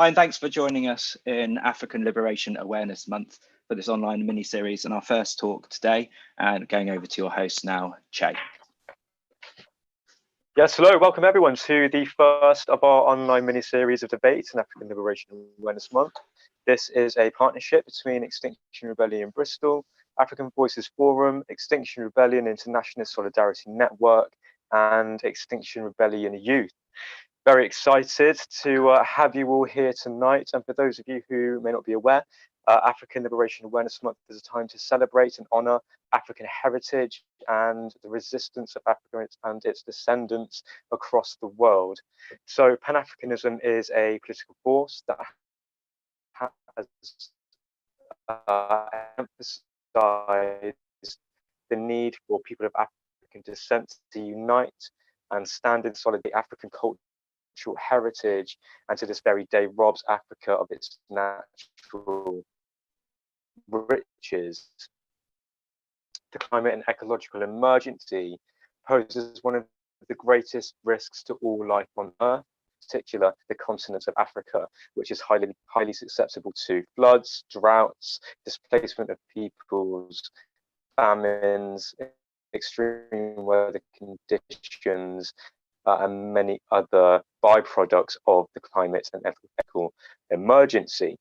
Hi, and thanks for joining us in Afrikan Liberation Awareness Month for this online mini-series and our first talk today, and going over to your host now, Che. Yes, hello, welcome everyone to the first of our online mini-series of debates in Afrikan Liberation Awareness Month. This is a partnership between Extinction Rebellion Bristol, African Voices Forum, Extinction Rebellion International Solidarity Network, and Extinction Rebellion Youth. Very excited to have you all here tonight. And for those of you who may not be aware, Afrikan Liberation Awareness Month is a time to celebrate and honour African heritage and the resistance of Africa and its descendants across the world. So Pan-Africanism is a political force that has emphasised the need for people of African descent to unite and stand in solidarity with African cultural heritage, and to this very day robs Africa of its natural riches. The climate and ecological emergency poses one of the greatest risks to all life on Earth, in particular the continent of Africa, which is highly susceptible to floods, droughts, displacement of peoples, famines, extreme weather conditions, and many other byproducts of the climate and ecological emergency.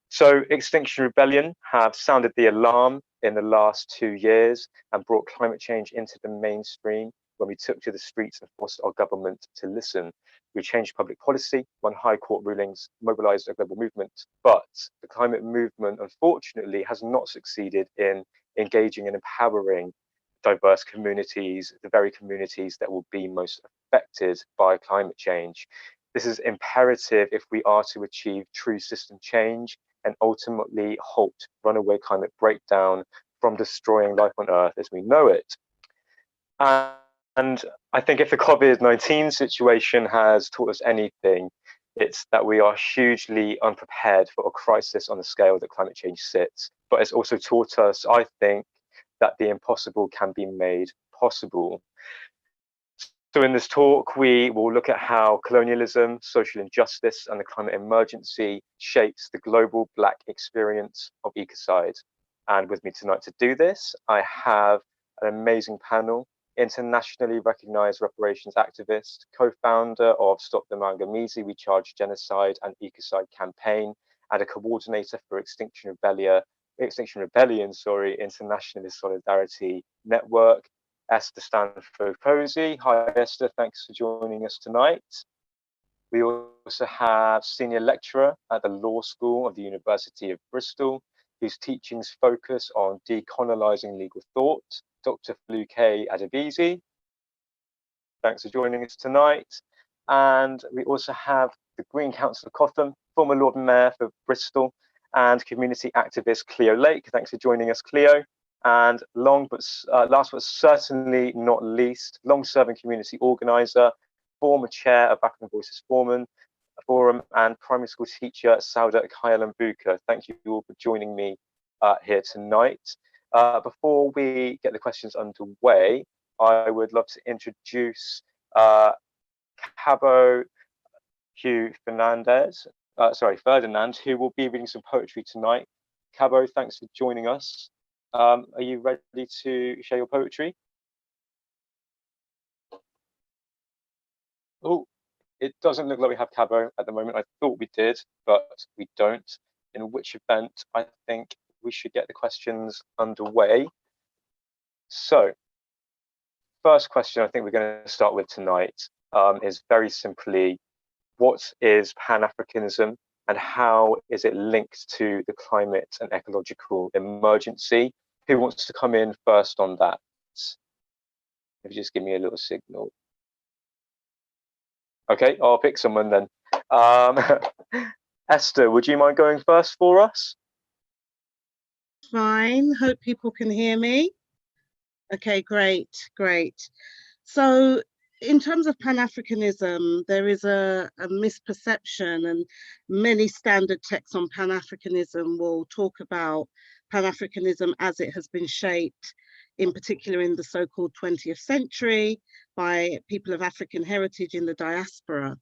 So Extinction Rebellion have sounded the alarm in the last 2 years and brought climate change into the mainstream when we took to the streets and forced our government to listen. We changed public policy, won high court rulings, mobilized a global movement, but the climate movement, unfortunately, has not succeeded in engaging and empowering diverse communities, the very communities that will be most affected by climate change. This is imperative if we are to achieve true system change and ultimately halt runaway climate breakdown from destroying life on Earth as we know it. And I think if the COVID-19 situation has taught us anything, it's that we are hugely unprepared for a crisis on the scale that climate change sits. But it's also taught us, I think, that the impossible can be made possible. So in this talk, we will look at how colonialism, social injustice, and the climate emergency shapes the global Black experience of Ecocide. And with me tonight to do this, I have an amazing panel: internationally recognized reparations activist, co-founder of Stop the Mangamizi, We Charge Genocide and Ecocide campaign, and a coordinator for Extinction Rebellion, Internationalist Solidarity Network, Esther Stanford-Posey. Hi Esther, thanks for joining us tonight. We also have senior lecturer at the Law School of the University of Bristol, whose teachings focus on decolonizing legal thought, Dr. Fluke Adebisi. Thanks for joining us tonight. And we also have the Green Council of Cotham, former Lord Mayor for Bristol, and community activist Cleo Lake. Thanks for joining us, Cleo. And last but certainly not least, long-serving community organizer, former chair of African Voices Forum, and primary school teacher Sauda Kayalambuka. Thank you all for joining me here tonight. Before we get the questions underway, I would love to introduce Cabo Hugh Ferdinand, who will be reading some poetry tonight. Cabo, thanks for joining us. Are you ready to share your poetry? Oh, it doesn't look like we have Cabo at the moment. I thought we did, but we don't. In which event, I think we should get the questions underway. So, first question I think we're going to start with tonight is very simply, what is Pan-Africanism and how is it linked to the climate and ecological emergency? Who wants to come in first on that? If you just give me a little signal. Okay, I'll pick someone then. Esther, would you mind going first for us? Fine, hope people can hear me. Okay, great. So in terms of Pan-Africanism, there is a misperception, and many standard texts on Pan-Africanism will talk about Pan-Africanism as it has been shaped, in particular in the so-called 20th century, by people of African heritage in the diaspora.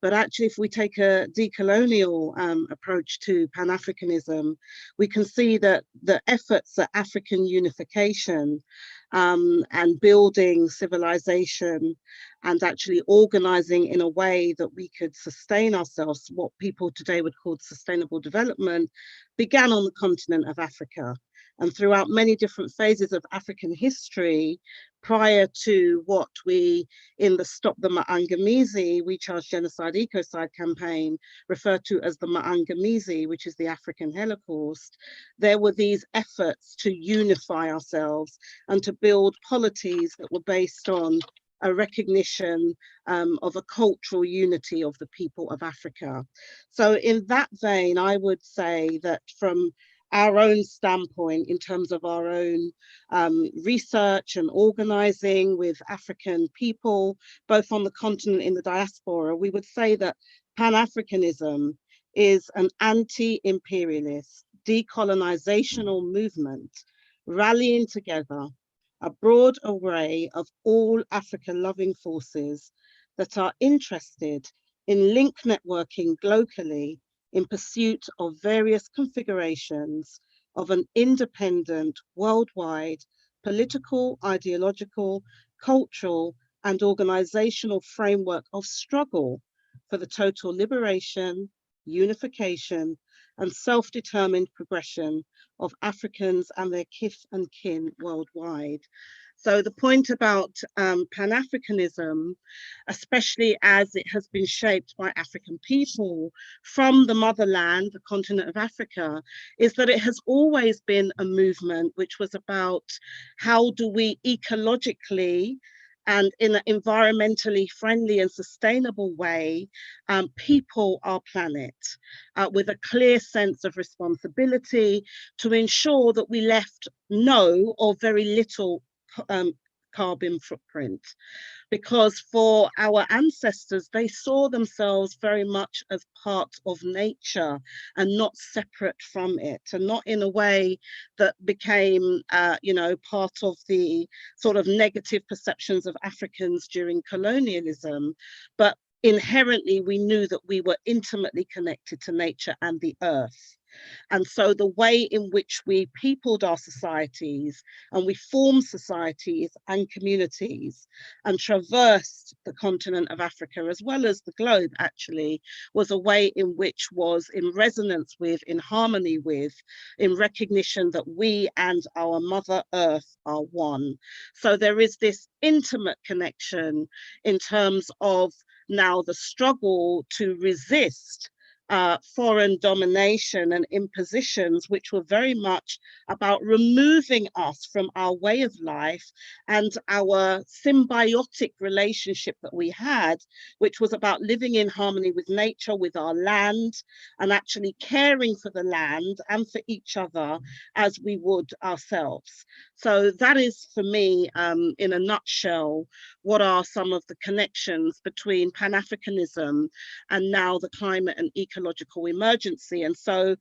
But actually, if we take a decolonial approach to Pan-Africanism, we can see that the efforts at African unification and building civilization and actually organizing in a way that we could sustain ourselves, what people today would call sustainable development, began on the continent of Africa. And throughout many different phases of African history, prior to what we, in the Stop the Maangamizi, We Charge Genocide Ecocide campaign, refer to as the Maangamizi, which is the African Holocaust, there were these efforts to unify ourselves and to build polities that were based on a recognition of a cultural unity of the people of Africa. So in that vein, I would say that from our own standpoint, in terms of our own research and organizing with African people, both on the continent and in the diaspora, we would say that Pan-Africanism is an anti-imperialist, decolonizational movement, rallying together a broad array of all Africa-loving forces that are interested in link networking globally in pursuit of various configurations of an independent, worldwide, political, ideological, cultural, and organizational framework of struggle for the total liberation, unification, and self-determined progression of Africans and their kith and kin worldwide. So the point about Pan-Africanism, especially as it has been shaped by African people from the motherland, the continent of Africa, is that it has always been a movement which was about how do we ecologically and in an environmentally friendly and sustainable way, people our planet with a clear sense of responsibility to ensure that we left no or very little carbon footprint. Because for our ancestors, they saw themselves very much as part of nature and not separate from it, and not in a way that became, part of the sort of negative perceptions of Africans during colonialism. But inherently, we knew that we were intimately connected to nature and the earth. And so the way in which we peopled our societies and we formed societies and communities and traversed the continent of Africa, as well as the globe actually, was a way in which was in resonance with, in harmony with, in recognition that we and our Mother Earth are one. So there is this intimate connection in terms of now the struggle to resist foreign domination and impositions, which were very much about removing us from our way of life and our symbiotic relationship that we had, which was about living in harmony with nature, with our land, and actually caring for the land and for each other as we would ourselves. So that is, for me, in a nutshell, what are some of the connections between Pan-Africanism and now the climate and ecological emergency. And so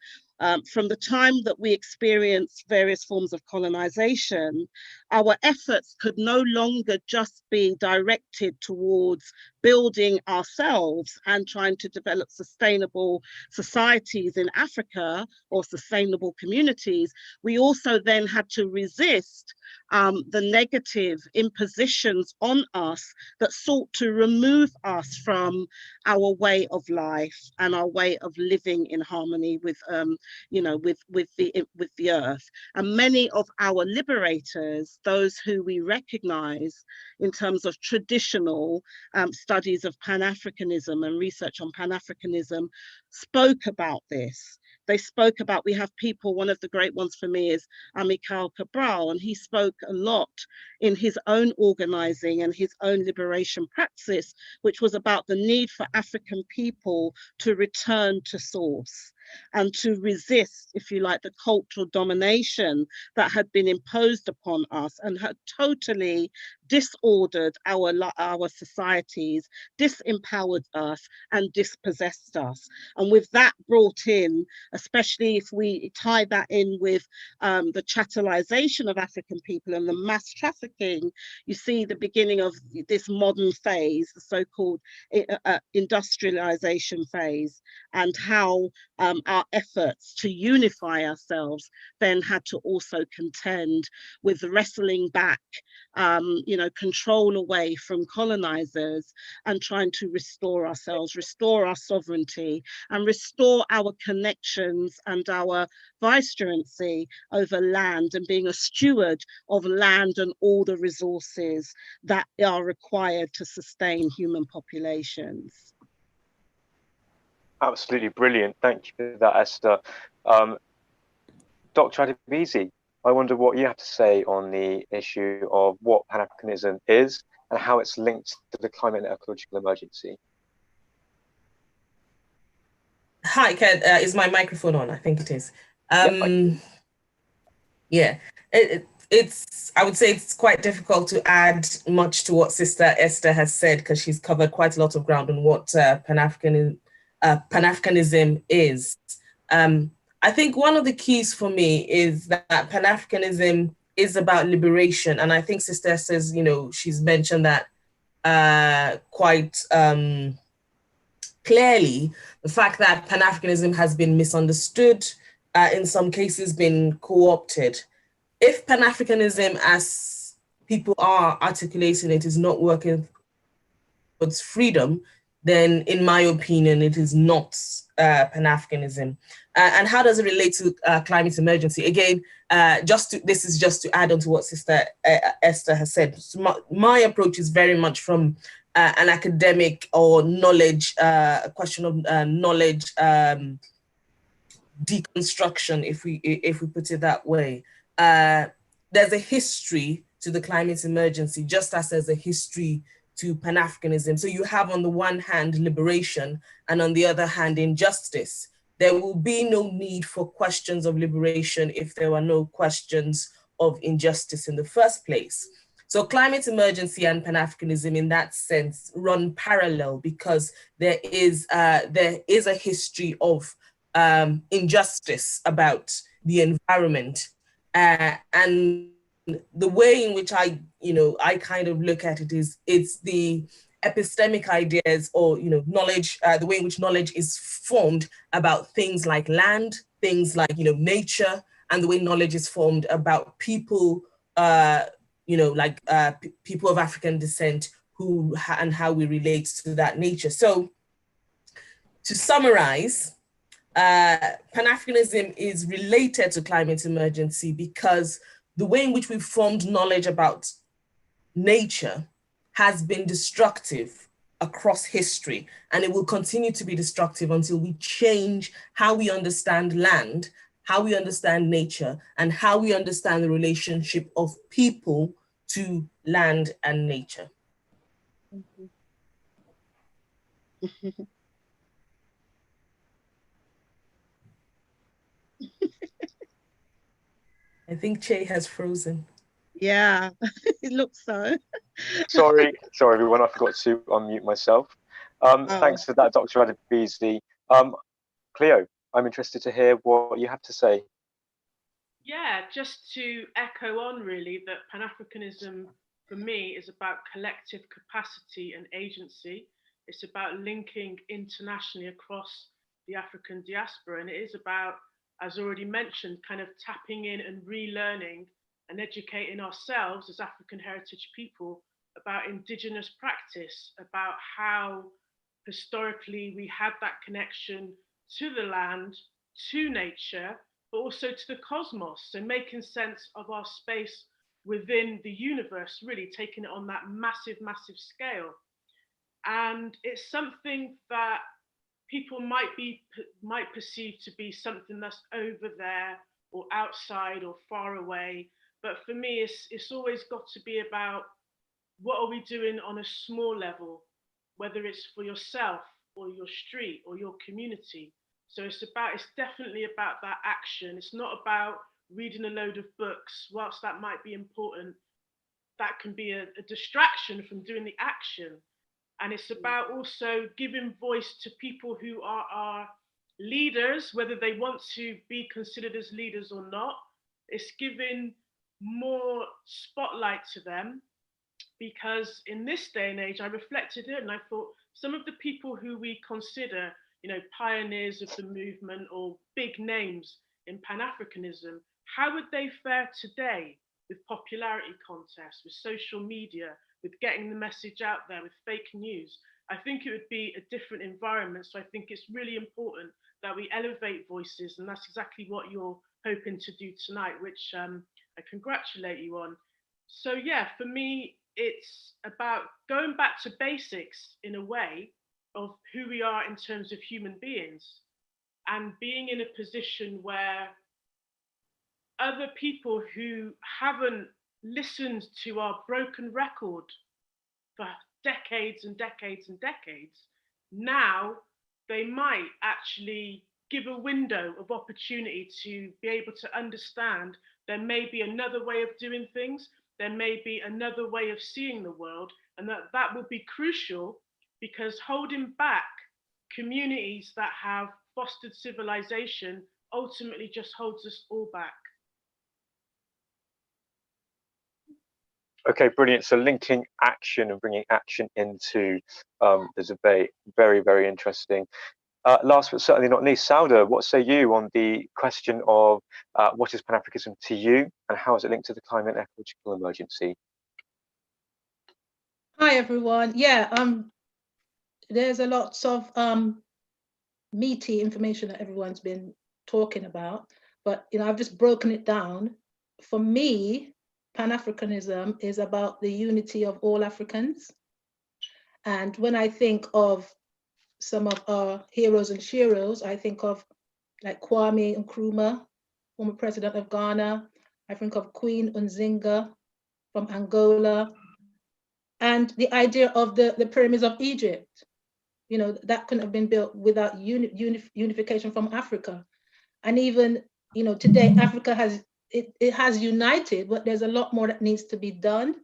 from the time that we experienced various forms of colonization, our efforts could no longer just be directed towards building ourselves and trying to develop sustainable societies in Africa or sustainable communities. We also then had to resist the negative impositions on us that sought to remove us from our way of life and our way of living in harmony with the earth. And many of our liberators, those who we recognize in terms of traditional studies of Pan-Africanism and research on Pan-Africanism, spoke about this. They spoke about, we have people, one of the great ones for me is Amilcar Cabral, and he spoke a lot in his own organizing and his own liberation praxis, which was about the need for African people to return to source. and to resist, if you like, the cultural domination that had been imposed upon us and had totally disordered our societies, disempowered us, and dispossessed us. And with that brought in, especially if we tie that in with the chattelization of African people and the mass trafficking, you see the beginning of this modern phase, the so-called industrialization phase, and how our efforts to unify ourselves then had to also contend with wrestling back, control away from colonizers and trying to restore ourselves, restore our sovereignty, and restore our connections and our vicegerency over land, and being a steward of land and all the resources that are required to sustain human populations. Absolutely brilliant. Thank you for that, Esther. Dr. Adebisi, I wonder what you have to say on the issue of what Pan-Africanism is and how it's linked to the climate and ecological emergency. Hi, Ken. Is my microphone on? I think it is. Yeah, it's. I would say it's quite difficult to add much to what Sister Esther has said, because she's covered quite a lot of ground on what Pan-Africanism is. I think one of the keys for me is that Pan-Africanism is about liberation, and I think Sister Esther's, she's mentioned that quite clearly. The fact that Pan-Africanism has been misunderstood, in some cases been co-opted. If Pan-Africanism, as people are articulating it, is not working towards freedom, then in my opinion, it is not Pan-Africanism. And how does it relate to climate emergency? Again, this is just to add on to what Sister Esther has said. So my approach is very much from an academic or knowledge, a question of knowledge deconstruction, if we put it that way. There's a history to the climate emergency, just as there's a history to Pan-Africanism. So you have on the one hand liberation, and on the other hand injustice. There will be no need for questions of liberation if there are no questions of injustice in the first place. So climate emergency and Pan-Africanism in that sense run parallel, because there is a history of injustice about the environment, and the way in which I kind of look at it is it's the epistemic ideas, or knowledge, the way in which knowledge is formed about things like land, things like nature, and the way knowledge is formed about people, people of African descent and how we relate to that nature. So to summarize, Pan-Africanism is related to climate emergency because the way in which we've formed knowledge about nature has been destructive across history, and it will continue to be destructive until we change how we understand land, how we understand nature, and how we understand the relationship of people to land and nature. I think Che has frozen. Yeah, it looks so. Sorry everyone, I forgot to unmute myself. Thanks for that, Dr. Adebisi. Cleo, I'm interested to hear what you have to say. Yeah, just to echo on really that Pan-Africanism for me is about collective capacity and agency. It's about linking internationally across the African diaspora, and it is about, as already mentioned, kind of tapping in and relearning and educating ourselves as African heritage people about indigenous practice, about how historically we had that connection to the land, to nature, but also to the cosmos. So making sense of our space within the universe, really taking it on that massive, massive scale. And it's something that people might perceive to be something that's over there or outside or far away. But for me, it's always got to be about what are we doing on a small level, whether it's for yourself or your street or your community. So it's definitely about that action. It's not about reading a load of books. Whilst that might be important, that can be a distraction from doing the action. And it's about also giving voice to people who are our leaders, whether they want to be considered as leaders or not. It's giving more spotlight to them, because in this day and age, I reflected it and I thought some of the people who we consider, pioneers of the movement or big names in Pan-Africanism, how would they fare today with popularity contests, with social media, with getting the message out there, with fake news? I think it would be a different environment. So I think it's really important that we elevate voices, and that's exactly what you're hoping to do tonight, which I congratulate you on. So yeah, for me, it's about going back to basics in a way of who we are in terms of human beings, and being in a position where other people who haven't listened to our broken record for decades and decades and decades, now they might actually give a window of opportunity to be able to understand there may be another way of doing things, there may be another way of seeing the world, and that will be crucial, because holding back communities that have fostered civilization ultimately just holds us all back. Okay, brilliant. So linking action and bringing action into the debate, very, very interesting. Last but certainly not least, Sauda, what say you on the question of what is Pan-Africanism to you, and how is it linked to the climate and ecological emergency? Hi everyone. Yeah, there's a lot of meaty information that everyone's been talking about, but I've just broken it down. For me, Pan-Africanism is about the unity of all Africans. And when I think of some of our heroes and sheroes, I think of like Kwame Nkrumah, former president of Ghana. I think of Queen Nzinga from Angola. And the idea of the pyramids of Egypt, that couldn't have been built without unification from Africa. And even, today Africa has united, but there's a lot more that needs to be done.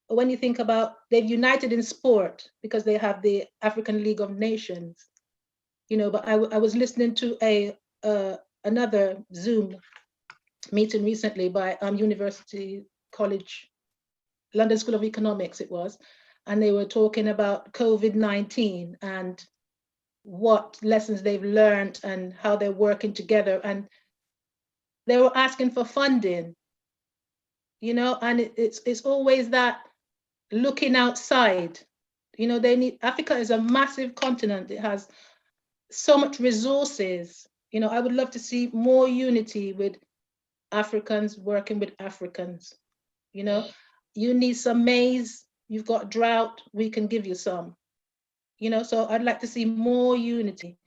But when you think about, they've united in sport because they have the African League of Nations, but I was listening to another Zoom meeting recently by University College, London School of Economics it was, and they were talking about COVID-19 and what lessons they've learned and how they're working together. And they were asking for funding, and it's always that looking outside. Africa is a massive continent. It has so much resources. I would love to see more unity with Africans working with Africans. You need some maize, you've got drought, we can give you some. So I'd like to see more unity.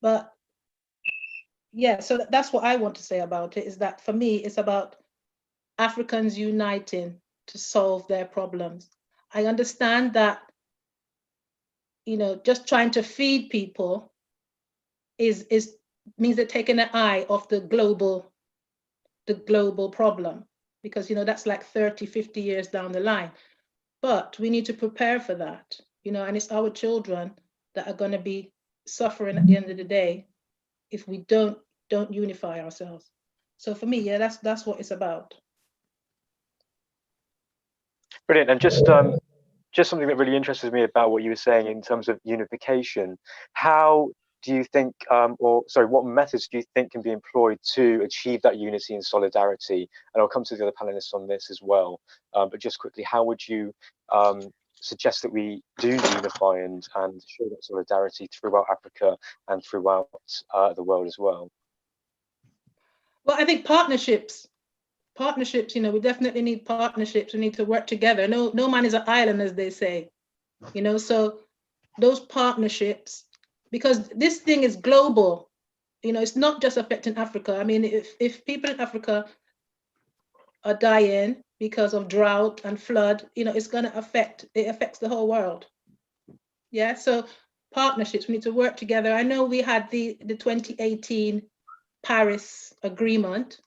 But yeah, so that's what I want to say about it, is that for me, it's about Africans uniting to solve their problems. I understand that, just trying to feed people means they're taking an eye off the global problem, because that's like 30, 50 years down the line. But we need to prepare for that, and it's our children that are going to be suffering at the end of the day if we don't unify ourselves. So for me, yeah, that's what it's about. Brilliant. And just something that really interested me about what you were saying in terms of unification. How do you think, what methods do you think can be employed to achieve that unity and solidarity? And I'll come to the other panelists on this as well. But just quickly, how would you suggest that we do unify and show that solidarity throughout Africa and throughout the world as well? Well, I think partnerships, we definitely need partnerships. We need to work together. No man is an island, as they say, so those partnerships, because this thing is global, it's not just affecting Africa. I mean, if people in Africa are dying because of drought and flood, it affects the whole world. Yeah, so partnerships. We need to work together. I know we had the 2018 Paris Agreement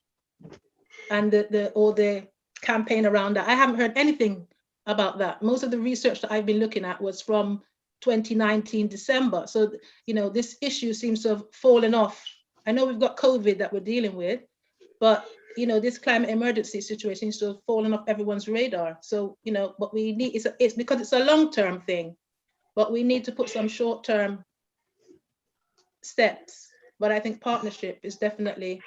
and the campaign around that. I haven't heard anything about that. Most of the research that I've been looking at was from 2019 December. So, you know, this issue seems to have fallen off. I know we've got COVID that we're dealing with, but, you know, this climate emergency situation seems to have fallen off everyone's radar. So, you know, what we need is, it's because it's a long-term thing, but we need to put some short-term steps. But I think partnership is definitely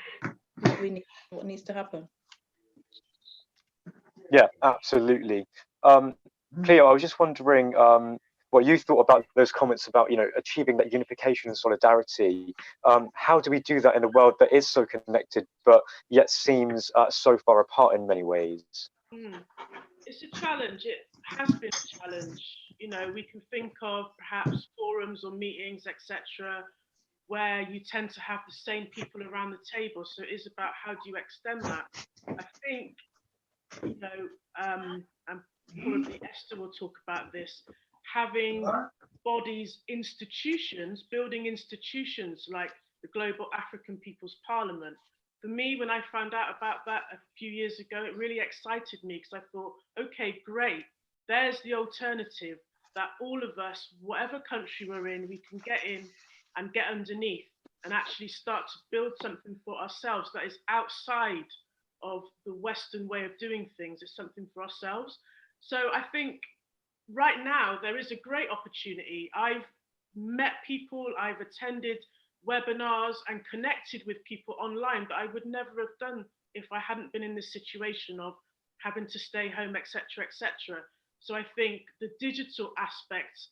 what we need, what needs to happen. Yeah, absolutely. Cleo, I was just wondering what you thought about those comments about, you know, achieving that unification and solidarity. How do we do that in a world that is so connected, but yet seems so far apart in many ways? It's a challenge. It has been a challenge. You know, we can think of perhaps forums or meetings, etc., where you tend to have the same people around the table. So it is about how do you extend that. I think, you know, and probably Esther will talk about this, having bodies, institutions, building institutions like the Global African People's Parliament. For me, when I found out about that a few years ago, it really excited me because I thought, okay, great, there's the alternative that all of us, whatever country we're in, we can get in and get underneath and actually start to build something for ourselves that is outside of the Western way of doing things. It's something for ourselves. So I think right now there is a great opportunity. I've met people, I've attended webinars and connected with people online that I would never have done if I hadn't been in this situation of having to stay home, etc., etc. So I think the digital aspect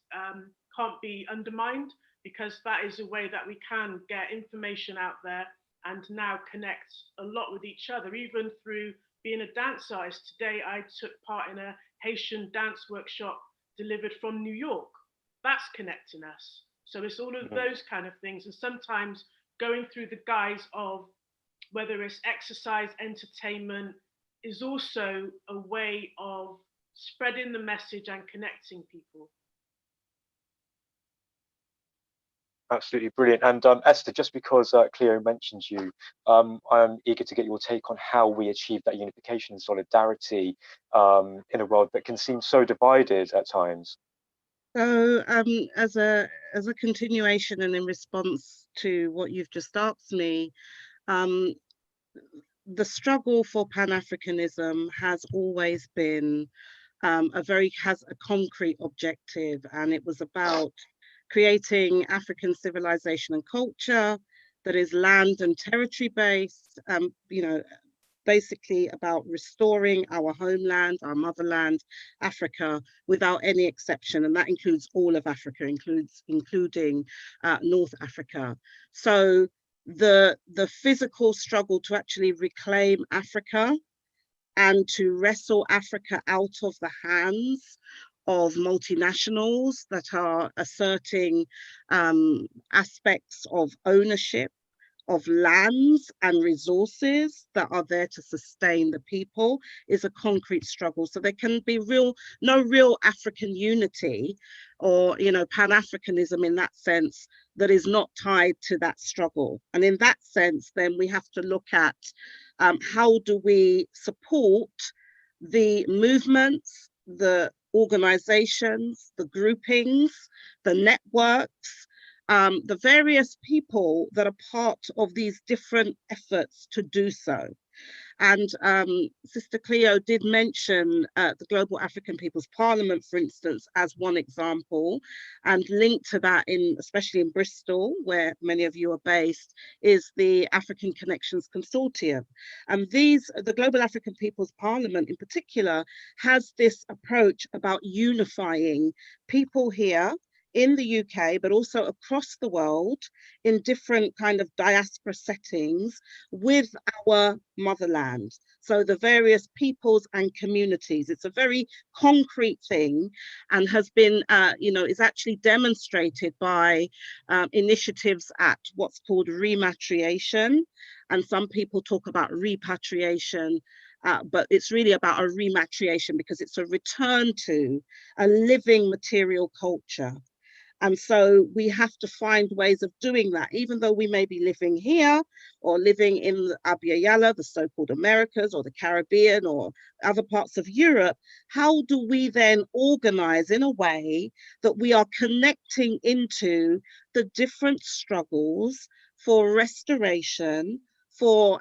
can't be undermined, because that is a way that we can get information out there and now connect a lot with each other, even through being a dance artist. Today, I took part in a Haitian dance workshop delivered from New York. That's connecting us. So it's all of those kind of things. And sometimes going through the guise of whether it's exercise, entertainment, is also a way of spreading the message and connecting people. Absolutely brilliant. And Esther, just because Cleo mentioned you, I'm eager to get your take on how we achieve that unification and solidarity in a world that can seem so divided at times. So as a continuation and in response to what you've just asked me, the struggle for Pan-Africanism has always been has a concrete objective, and it was about creating African civilization and culture that is land and territory based, you know, basically about restoring our homeland, our motherland, Africa, without any exception. And that includes all of Africa, including North Africa. So the physical struggle to actually reclaim Africa and to wrestle Africa out of the hands of multinationals that are asserting aspects of ownership of lands and resources that are there to sustain the people is a concrete struggle. So there can be no real African unity or, you know, Pan-Africanism in that sense that is not tied to that struggle. And in that sense, then we have to look at how do we support the movements, the organizations, the groupings, the networks, the various people that are part of these different efforts to do so. And Sister Cleo did mention the Global African People's Parliament, for instance, as one example, and linked to that, especially in Bristol, where many of you are based, is the African Connections Consortium. And the Global African People's Parliament in particular has this approach about unifying people here in the UK, but also across the world in different kind of diaspora settings with our motherland. So the various peoples and communities. It's a very concrete thing and has been, you know, is actually demonstrated by initiatives at what's called rematriation. And some people talk about repatriation, but it's really about a rematriation because it's a return to a living material culture. And so we have to find ways of doing that, even though we may be living here or living in Abya Yala, the so-called Americas, or the Caribbean, or other parts of Europe. How do we then organize in a way that we are connecting into the different struggles for restoration, for,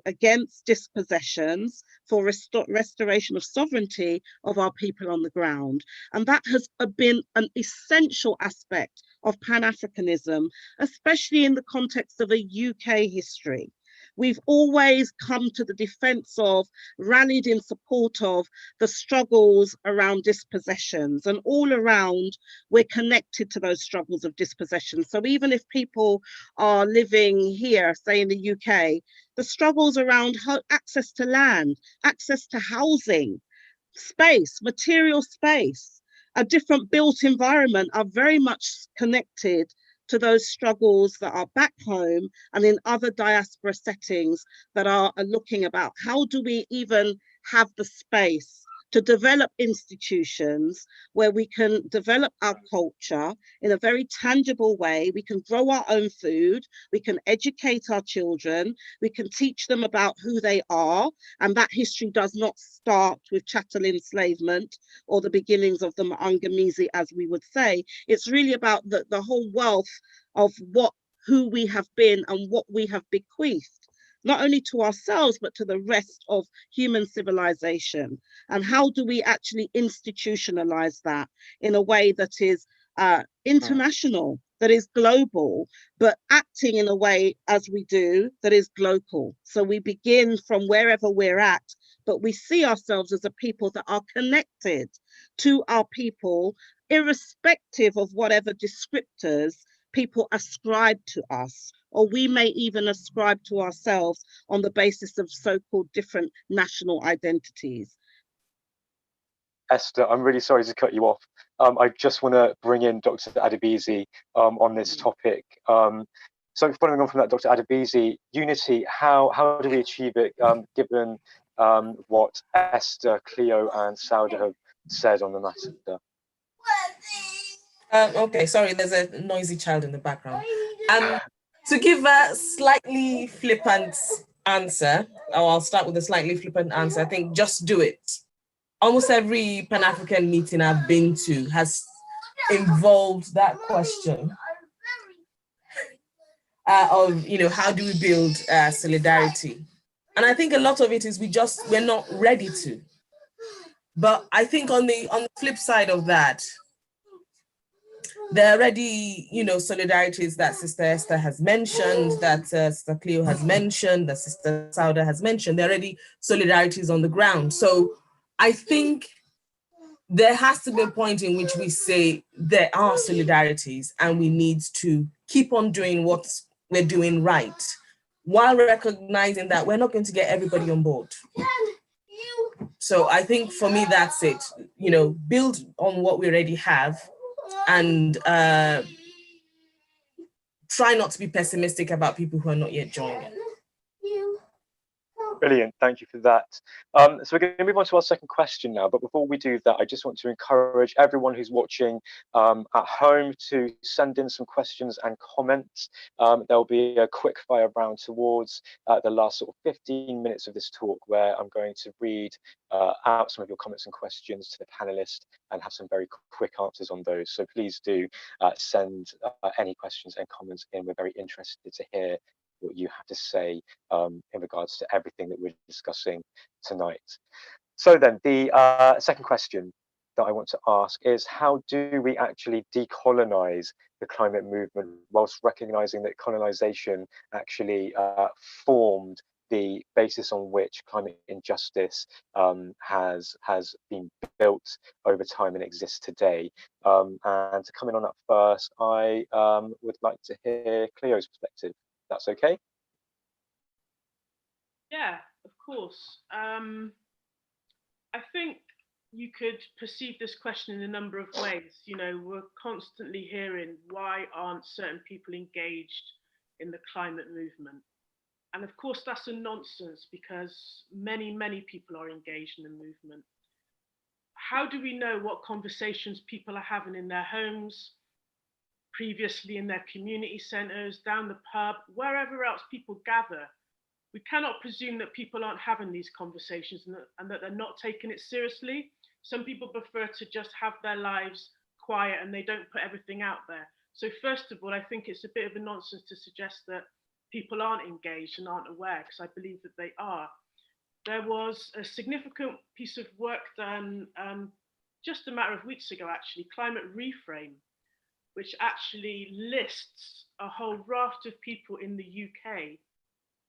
against dispossessions, for restoration of sovereignty of our people on the ground. And that has been an essential aspect of Pan-Africanism, especially in the context of a UK history. We've always come to the defense of, rallied in support of the struggles around dispossessions, and all around we're connected to those struggles of dispossession. So even if people are living here, say in the UK, the struggles around access to land, access to housing, space, material space, a different built environment are very much connected to those struggles that are back home and in other diaspora settings that are looking about how do we even have the space to develop institutions where we can develop our culture in a very tangible way. We can grow our own food, we can educate our children, we can teach them about who they are, and that history does not start with chattel enslavement or the beginnings of the Maangamizi, as we would say. It's really about the whole wealth of who we have been and what we have bequeathed, not only to ourselves, but to the rest of human civilization. And how do we actually institutionalize that in a way that is international, that is global, but acting in a way as we do that is global. So we begin from wherever we're at, but we see ourselves as a people that are connected to our people, irrespective of whatever descriptors people ascribe to us, or we may even ascribe to ourselves on the basis of so-called different national identities. Esther, I'm really sorry to cut you off. I just want to bring in Dr. Adebisi on this topic. So following on from that, Dr. Adebisi, unity, how do we achieve it, given what Esther, Cleo, and Sauda have said on the matter? Okay, sorry, there's a noisy child in the background. To give a slightly flippant answer, or I'll start with a slightly flippant answer, I think just do it. Almost every Pan-African meeting I've been to has involved that question of, how do we build solidarity? And I think a lot of it is we're not ready to. But I think on the flip side of that, there are already, solidarities that Sister Esther has mentioned, that Sister Cleo has mentioned, that Sister Sauda has mentioned. There are already solidarities on the ground. So I think there has to be a point in which we say there are solidarities and we need to keep on doing what we're doing right, while recognizing that we're not going to get everybody on board. So I think for me, that's it. Build on what we already have, and try not to be pessimistic about people who are not yet joining. Brilliant, thank you for that. So we're going to move on to our second question now, but before we do that, I just want to encourage everyone who's watching at home to send in some questions and comments. There'll be a quick fire round towards the last sort of 15 minutes of this talk, where I'm going to read out some of your comments and questions to the panelists and have some very quick answers on those. So please do send any questions and comments in. We're very interested to hear what you have to say in regards to everything that we're discussing tonight. So then the second question that I want to ask is, how do we actually decolonize the climate movement whilst recognizing that colonization actually formed the basis on which climate injustice has been built over time and exists today? And to come in on that first, I would like to hear Cleo's perspective. That's okay? Yeah, of course. I think you could perceive this question in a number of ways. We're constantly hearing, why aren't certain people engaged in the climate movement? And of course, that's a nonsense, because many, many people are engaged in the movement. How do we know what conversations people are having in their homes, previously in their community centres, down the pub, wherever else people gather. We cannot presume that people aren't having these conversations and that they're not taking it seriously. Some people prefer to just have their lives quiet and they don't put everything out there. So first of all, I think it's a bit of a nonsense to suggest that people aren't engaged and aren't aware, because I believe that they are. There was a significant piece of work done just a matter of weeks ago, actually, Climate Reframe, which actually lists a whole raft of people in the UK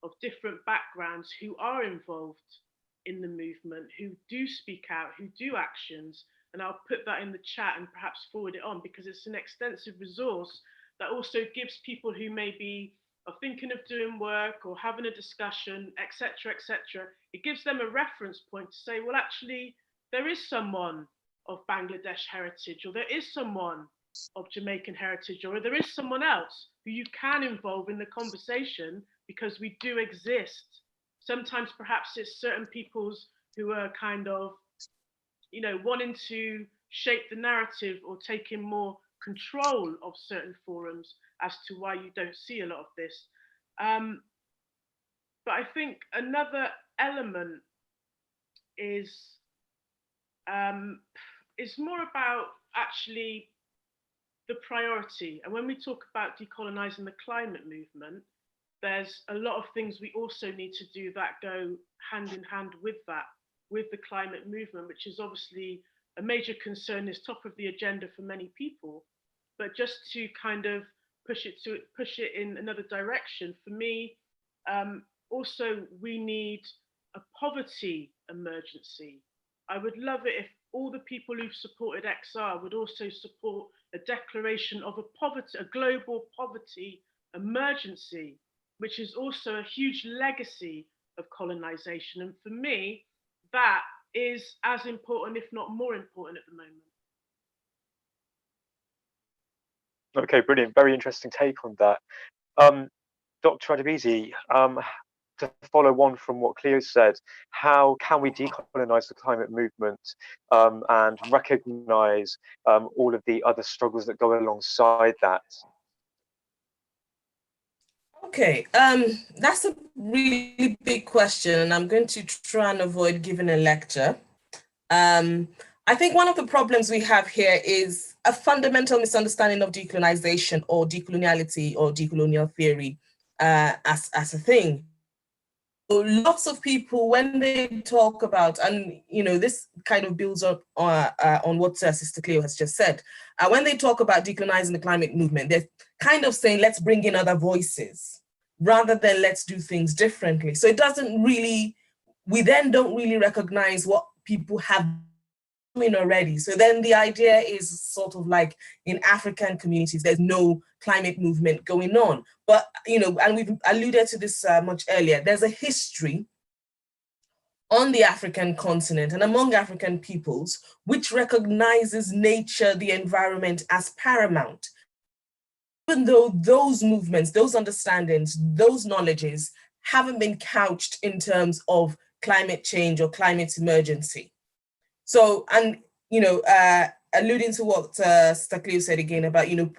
of different backgrounds who are involved in the movement, who do speak out, who do actions. And I'll put that in the chat and perhaps forward it on, because it's an extensive resource that also gives people who maybe are thinking of doing work or having a discussion, etc., etc. It gives them a reference point to say, well, actually, there is someone of Bangladesh heritage, or there is someone of Jamaican heritage, or there is someone else who you can involve in the conversation, because we do exist. Sometimes perhaps it's certain peoples who are kind of, you know, wanting to shape the narrative or taking more control of certain forums as to why you don't see a lot of this. But I think another element is more about actually the priority. And when we talk about decolonizing the climate movement, there's a lot of things we also need to do that go hand in hand with that, with the climate movement, which is obviously a major concern, is top of the agenda for many people. But just to kind of push it in another direction, for me, also we need a poverty emergency. I would love it if all the people who've supported XR would also support a declaration of a global poverty emergency, which is also a huge legacy of colonization. And for me, that is as important, if not more important at the moment. Okay, brilliant. Very interesting take on that. Dr. Adebisi, to follow on from what Cleo said, how can we decolonize the climate movement and recognize all of the other struggles that go alongside that? Okay, that's a really big question, and I'm going to try and avoid giving a lecture. I think one of the problems we have here is a fundamental misunderstanding of decolonization or decoloniality or decolonial theory as a thing. Lots of people, when they talk about, and you know, this kind of builds up on what Sister Cleo has just said, when they talk about decolonizing the climate movement, they're kind of saying, let's bring in other voices rather than let's do things differently. So it doesn't really, we then don't really recognize what people have doing already. So then the idea is sort of like in African communities, there's no climate movement going on. But, you know, and we've alluded to this much earlier, there's a history on the African continent and among African peoples, which recognizes nature, the environment as paramount. Even though those movements, those understandings, those knowledges haven't been couched in terms of climate change or climate emergency. So, and, you know, alluding to what Sister Cleo said again about, you know,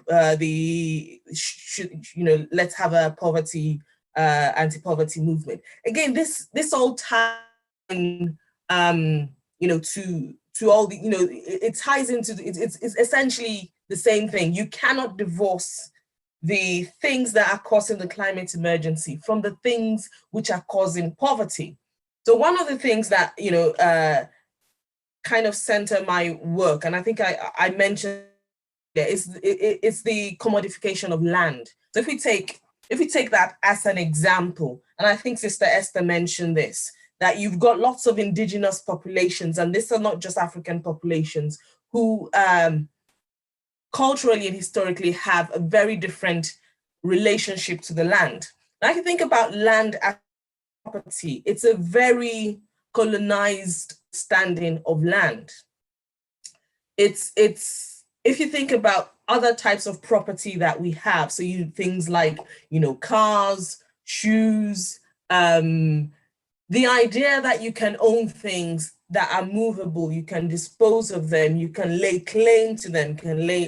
let's have a poverty, anti-poverty movement. Again, this all ties in, you know, to all the, you know, it ties into, it's essentially the same thing. You cannot divorce the things that are causing the climate emergency from the things which are causing poverty. So one of the things that, you know, kind of center my work, and I think I mentioned it's the commodification of land. So if we take that as an example, and I think Sister Esther mentioned this, that you've got lots of indigenous populations, and these are not just African populations, who culturally and historically have a very different relationship to the land. And I can think about land as property. It's a very colonized standing of land. It's if you think about other types of property that we have, so things like, you know, cars, shoes, the idea that you can own things that are movable, you can dispose of them, you can lay claim to them,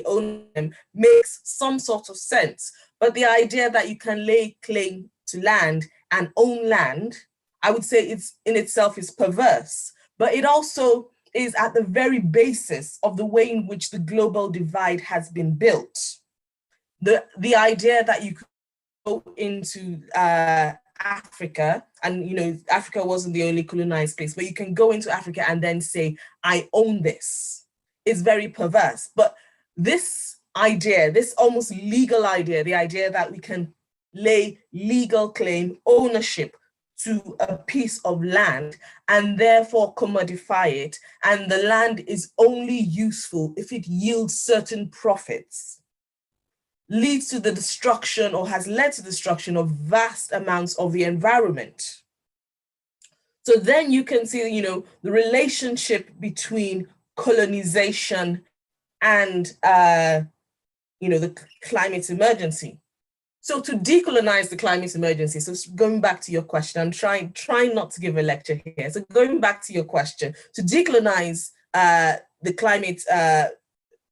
own them, makes some sort of sense. But the idea that you can lay claim to land and own land, I would say it's in itself is perverse, but it also is at the very basis of the way in which the global divide has been built. The idea that you could go into Africa, and Africa wasn't the only colonized place, but you can go into Africa and then say, I own this, is very perverse. But this idea, this almost legal idea, the idea that we can lay legal claim, ownership to a piece of land and therefore commodify it, and the land is only useful if it yields certain profits, leads to the destruction, or has led to the destruction, of vast amounts of the environment. So then you can see, the relationship between colonization and, the climate emergency. So to decolonize the climate emergency, so going back to your question, I'm trying not to give a lecture here. So going back to your question, to decolonize the climate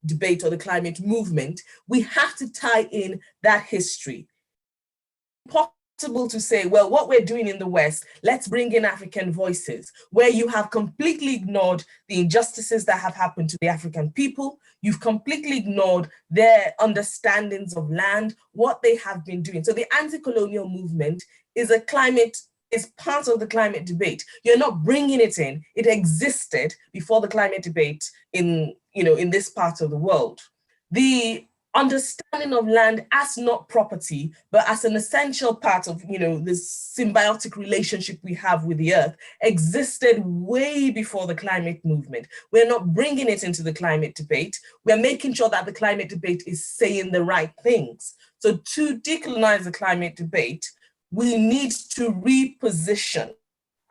debate or the climate movement, we have to tie in that history. Possible to say, well, what we're doing in the West, let's bring in African voices, where you have completely ignored the injustices that have happened to the African people. You've completely ignored their understandings of land, what they have been doing. So the anti-colonial movement is part of the climate debate. You're not bringing it in. It existed before the climate debate in this part of the world. The understanding of land as not property, but as an essential part of, this symbiotic relationship we have with the earth, existed way before the climate movement. We're not bringing it into the climate debate. We're making sure that the climate debate is saying the right things. So to decolonize the climate debate, we need to reposition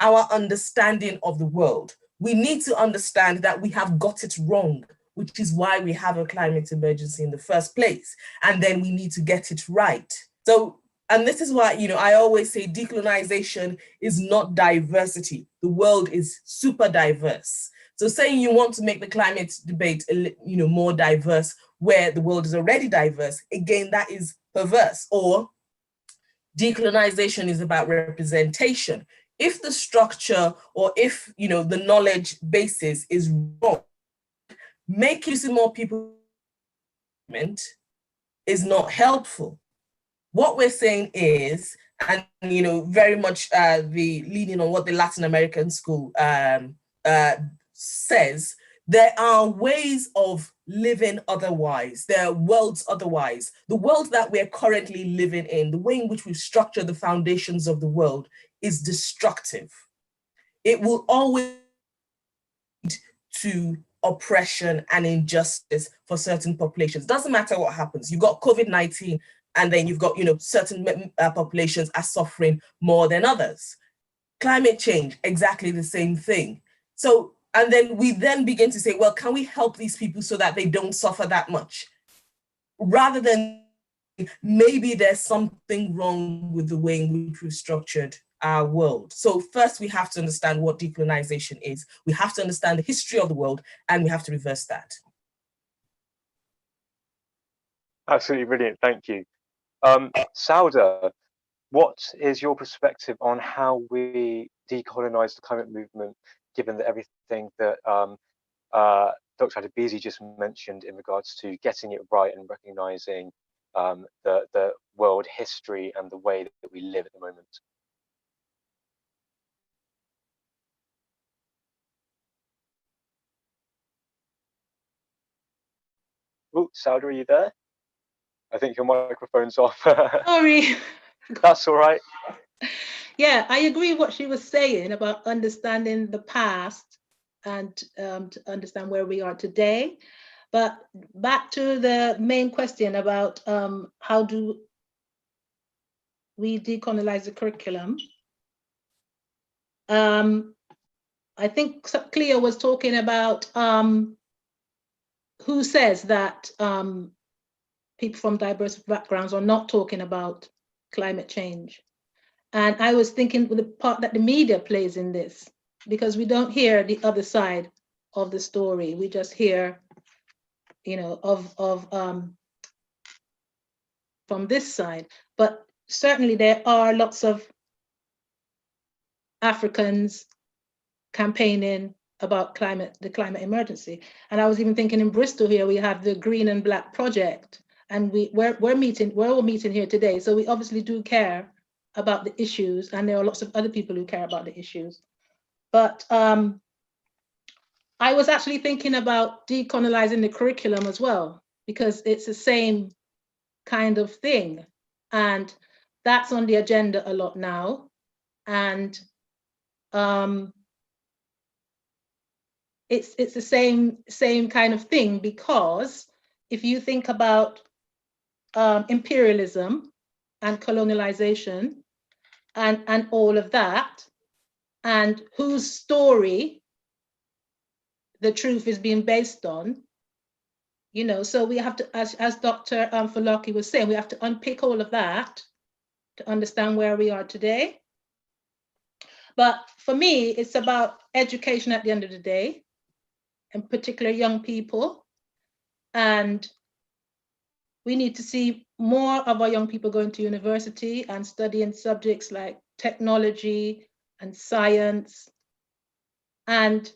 our understanding of the world. We need to understand that we have got it wrong, which is why we have a climate emergency in the first place. And then we need to get it right. So, and this is why, I always say decolonization is not diversity. The world is super diverse. So saying you want to make the climate debate, more diverse where the world is already diverse, again, that is perverse. Or decolonization is about representation. If the structure, or if, the knowledge basis is wrong, making more people is not helpful. What we're saying is, and very much the leaning on what the Latin American school says, there are ways of living otherwise. There are worlds otherwise. The world that we're currently living in, the way in which we've structured the foundations of the world, is destructive. It will always lead to oppression and injustice for certain populations. Doesn't matter what happens. You've got COVID-19, and then you've got, certain populations are suffering more than others. Climate change, exactly the same thing. So, and then we then begin to say, well, can we help these people so that they don't suffer that much? Rather than maybe there's something wrong with the way in which we've structured our world. So first we have to understand what decolonization is. We have to understand the history of the world, and we have to reverse that. Absolutely brilliant, thank you. Sauda, what is your perspective on how we decolonize the climate movement, given that everything that Dr. Adebisi just mentioned in regards to getting it right and recognizing the world history and the way that we live at the moment? Oh, Sauda, are you there? I think your microphone's off. Sorry. That's all right. Yeah, I agree with what she was saying about understanding the past and to understand where we are today. But back to the main question about how do we decolonize the curriculum. I think Cleo was talking about who says that people from diverse backgrounds are not talking about climate change. And I was thinking with the part that the media plays in this, because we don't hear the other side of the story. We just hear, you know, from this side. But certainly there are lots of Africans campaigning about the climate emergency. And I was even thinking in Bristol here, we have the Green and Black Project, and we're all meeting here today. So we obviously do care about the issues, and there are lots of other people who care about the issues. But I was actually thinking about decolonizing the curriculum as well, because it's the same kind of thing. And that's on the agenda a lot now. And it's the same kind of thing, because if you think about imperialism and colonialization and all of that, and whose story the truth is being based on, you know, so we have to, as Dr. Falaki was saying, we have to unpick all of that to understand where we are today. But for me, it's about education at the end of the day, in particular young people. And we need to see more of our young people going to university and studying subjects like technology and science and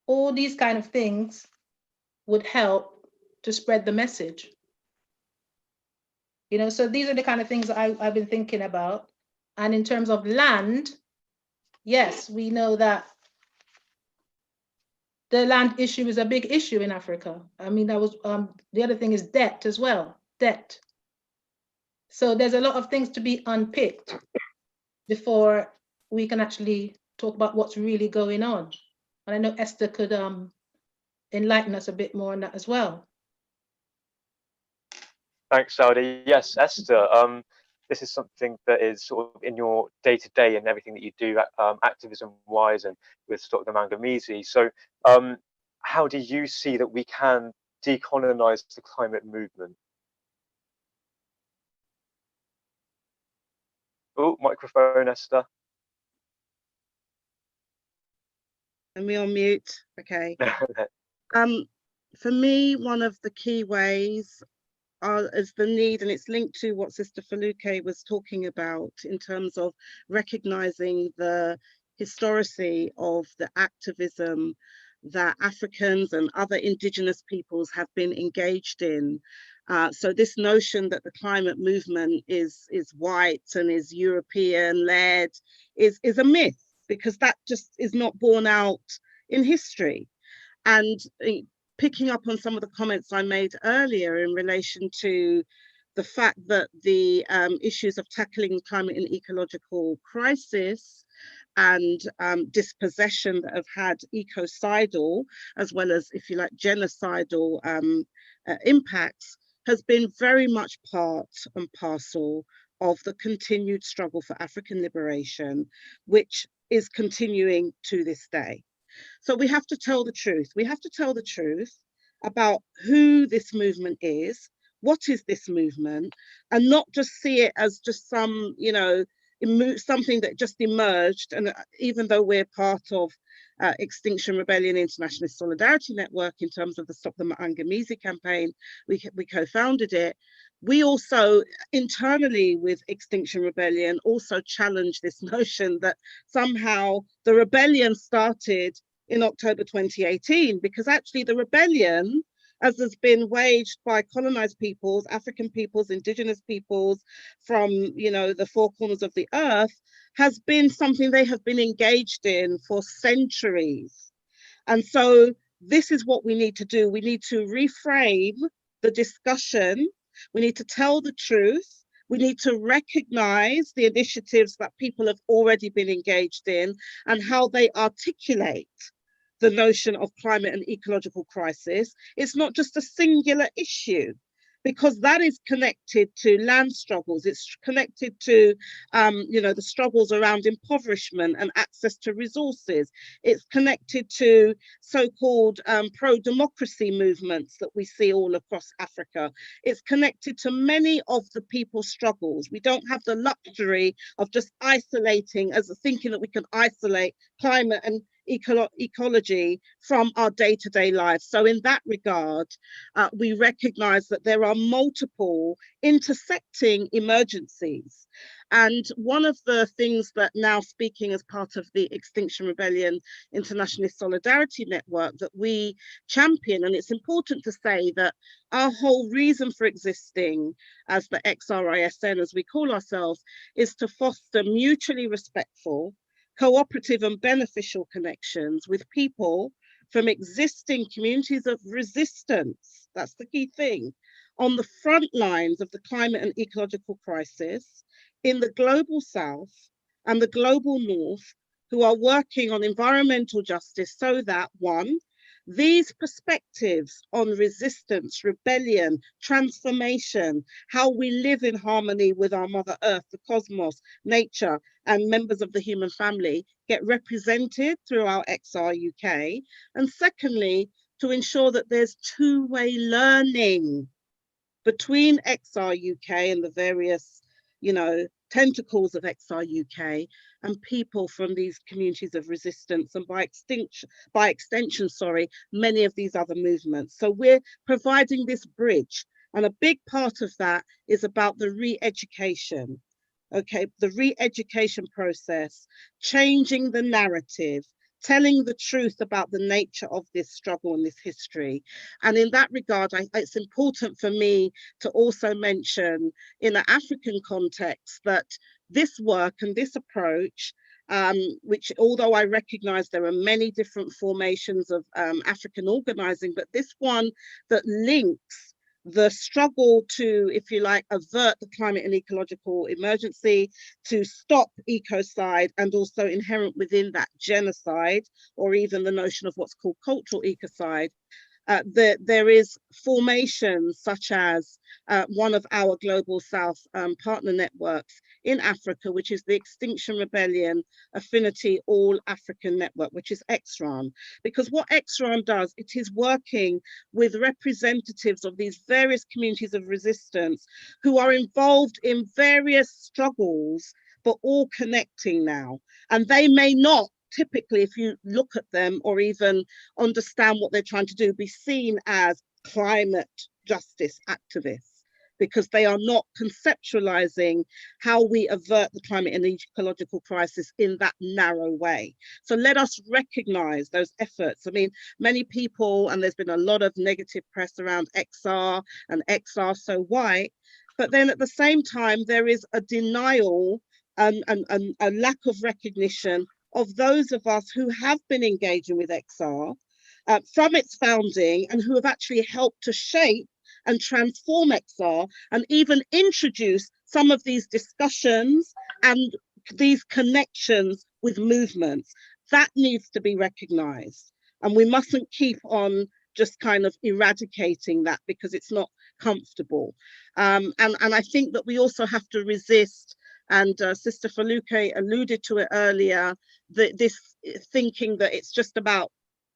all these kind of things would help to spread the message. You know, so these are the kind of things that I've been thinking about. And in terms of land, yes, we know that the land issue is a big issue in Africa. I mean, that was the other thing is debt as well, debt. So there's a lot of things to be unpicked before we can actually talk about what's really going on. And I know Esther could enlighten us a bit more on that as well. Thanks, Saudi. Yes, Esther, this is something that is sort of in your day-to-day and everything that you do activism-wise and with sort of the Mangamese. So how do you see that we can decolonize the climate movement? Oh, microphone, Esther. Let me on mute. Okay. For me, one of the key ways is the need, and it's linked to what Sister Faluke was talking about in terms of recognizing the historicity of the activism that Africans and other indigenous peoples have been engaged in. So this notion that the climate movement is white and is European led is a myth, because that just is not borne out in history. And picking up on some of the comments I made earlier in relation to the fact that the issues of tackling climate and ecological crisis and dispossession that have had ecocidal, as well as, if you like, genocidal impacts, has been very much part and parcel of the continued struggle for African liberation, which is continuing to this day. So we have to tell the truth. We have to tell the truth about who this movement is, what is this movement, and not just see it as just some, you know, something that just emerged. And even though we're part of Extinction Rebellion Internationalist Solidarity Network in terms of the Stop the Mangamese campaign, we co-founded it. We also internally with Extinction Rebellion also challenge this notion that somehow the rebellion started in October 2018, because actually the rebellion, as has been waged by colonized peoples, African peoples, indigenous peoples from, you know, the four corners of the earth, has been something they have been engaged in for centuries. And so this is what we need to do. We need to reframe the discussion. We need to tell the truth. We need to recognize the initiatives that people have already been engaged in and how they articulate the notion of climate and ecological crisis. It's not just a singular issue. because that is connected to land struggles. It's connected to, the struggles around impoverishment and access to resources. It's connected to so-called pro-democracy movements that we see all across Africa. It's connected to many of the people's struggles. We don't have the luxury of just isolating, as thinking that we can isolate climate and ecology from our day-to-day lives. So in that regard, we recognize that there are multiple intersecting emergencies. And one of the things that, now speaking as part of the Extinction Rebellion Internationalist Solidarity Network, that we champion, and it's important to say that our whole reason for existing as the XRISN, as we call ourselves, is to foster mutually respectful, cooperative and beneficial connections with people from existing communities of resistance, that's the key thing, on the front lines of the climate and ecological crisis in the global south and the global north, who are working on environmental justice so that, one, these perspectives on resistance, rebellion, transformation, how we live in harmony with our Mother Earth, the cosmos, nature, and members of the human family get represented through our XR UK. And secondly, to ensure that there's two-way learning between XR UK and the various, tentacles of XR UK and people from these communities of resistance, and by extension, many of these other movements. So we're providing this bridge, and a big part of that is about the re-education. Okay, the re-education process, changing the narrative, telling the truth about the nature of this struggle and this history. And in that regard, it's important for me to also mention in an African context that this work and this approach, which, although I recognize there are many different formations of African organizing, but this one that links the struggle to, if you like, avert the climate and ecological emergency, to stop ecocide, and also inherent within that genocide, or even the notion of what's called cultural ecocide. There is formations such as one of our Global South partner networks in Africa, which is the Extinction Rebellion Affinity All African Network, which is XRAN. Because what XRAN does, it is working with representatives of these various communities of resistance who are involved in various struggles, but all connecting now. And they may not, typically, if you look at them or even understand what they're trying to do, be seen as climate justice activists, because they are not conceptualizing how we avert the climate and ecological crisis in that narrow way. So let us recognize those efforts. I mean, many people, and there's been a lot of negative press around XR and XR so white, but then at the same time, there is a denial and a lack of recognition of those of us who have been engaging with XR from its founding, and who have actually helped to shape and transform XR, and even introduce some of these discussions and these connections with movements. That needs to be recognized. And we mustn't keep on just kind of eradicating that because it's not comfortable. And I think that we also have to resist, and Sister Faluke alluded to it earlier, this thinking that it's just about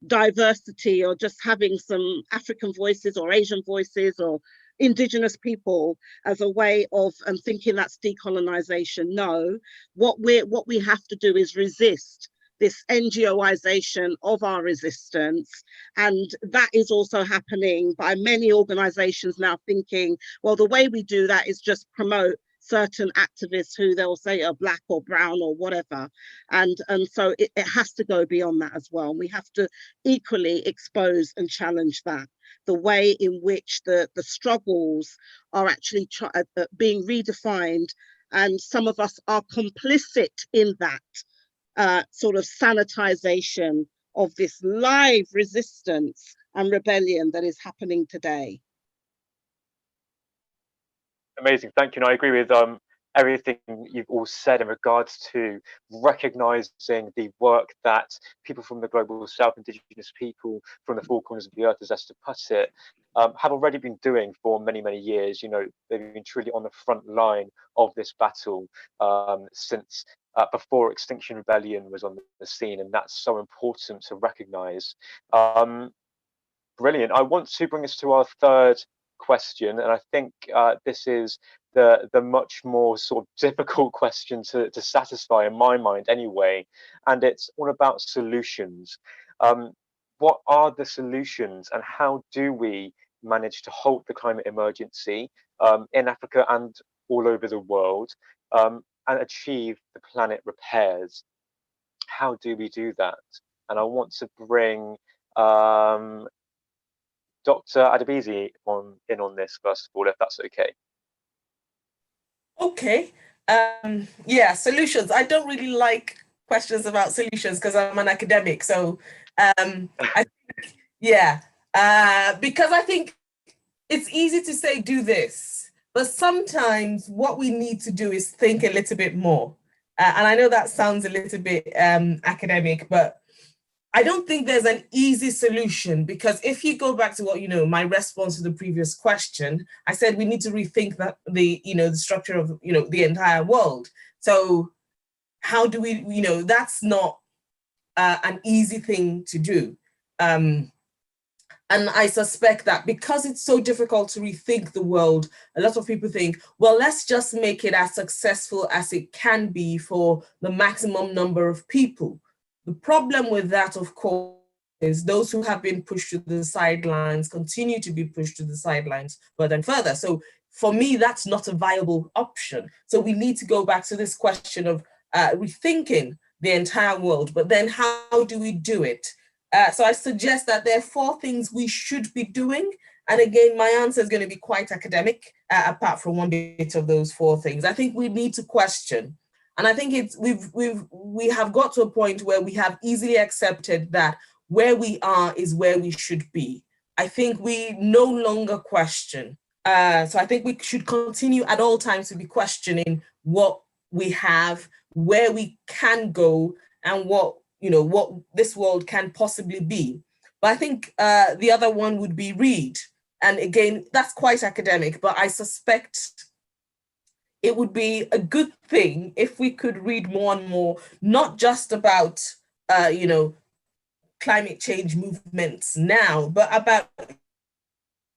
diversity or just having some African voices or Asian voices or indigenous people as a way of thinking that's decolonization. No, what we have to do is resist this NGOization of our resistance. And that is also happening by many organizations now thinking, well, the way we do that is just promote certain activists who they'll say are black or brown or whatever. And so it has to go beyond that as well. We have to equally expose and challenge that, the way in which the struggles are actually being redefined. And some of us are complicit in that sort of sanitization of this live resistance and rebellion that is happening today. Amazing, thank you. And I agree with everything you've all said in regards to recognizing the work that people from the global south, indigenous people from the four corners of the earth, as Esther put it, have already been doing for many, many years. You know, they've been truly on the front line of this battle since before Extinction Rebellion was on the scene, and that's so important to recognise. Brilliant. I want to bring us to our third question, and I think this is the much more sort of difficult question to satisfy in my mind anyway, and it's all about solutions. What are the solutions, and how do we manage to halt the climate emergency in Africa and all over the world, and achieve the planet repairs? How do we do that? And I want to bring Dr. Adebisi in on this first of all, if that's okay. Okay. Yeah, solutions. I don't really like questions about solutions because I'm an academic. So I think, yeah, because I think it's easy to say do this, but sometimes what we need to do is think a little bit more. And I know that sounds a little bit academic, but I don't think there's an easy solution, because if you go back to what, my response to the previous question, I said we need to rethink the structure of, the entire world. So how do we, that's not an easy thing to do. And I suspect that because it's so difficult to rethink the world, a lot of people think, well, let's just make it as successful as it can be for the maximum number of people. The problem with that, of course, is those who have been pushed to the sidelines continue to be pushed to the sidelines further and further. So for me, that's not a viable option. So we need to go back to this question of rethinking the entire world, but then how do we do it? So I suggest that there are 4 things we should be doing. And again, my answer is going to be quite academic, apart from one bit of those 4 things. I think we need to question. And I think we have got to a point where we have easily accepted that where we are is where we should be. I think we no longer question. So I think we should continue at all times to be questioning what we have, where we can go, and what this world can possibly be. But I think the other one would be read. And again, that's quite academic, but I suspect it would be a good thing if we could read more and more, not just about, climate change movements now, but about,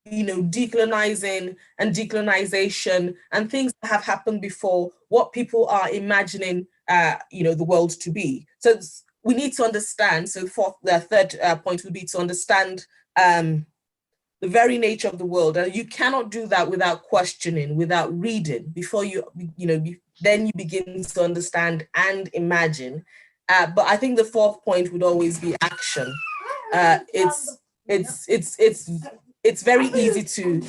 decolonizing and decolonization and things that have happened before, what people are imagining, the world to be. So we need to understand. So the third point would be to understand the very nature of the world. And you cannot do that without questioning, without reading, before then you begin to understand and imagine. But I think the 4th point would always be action. It's very easy to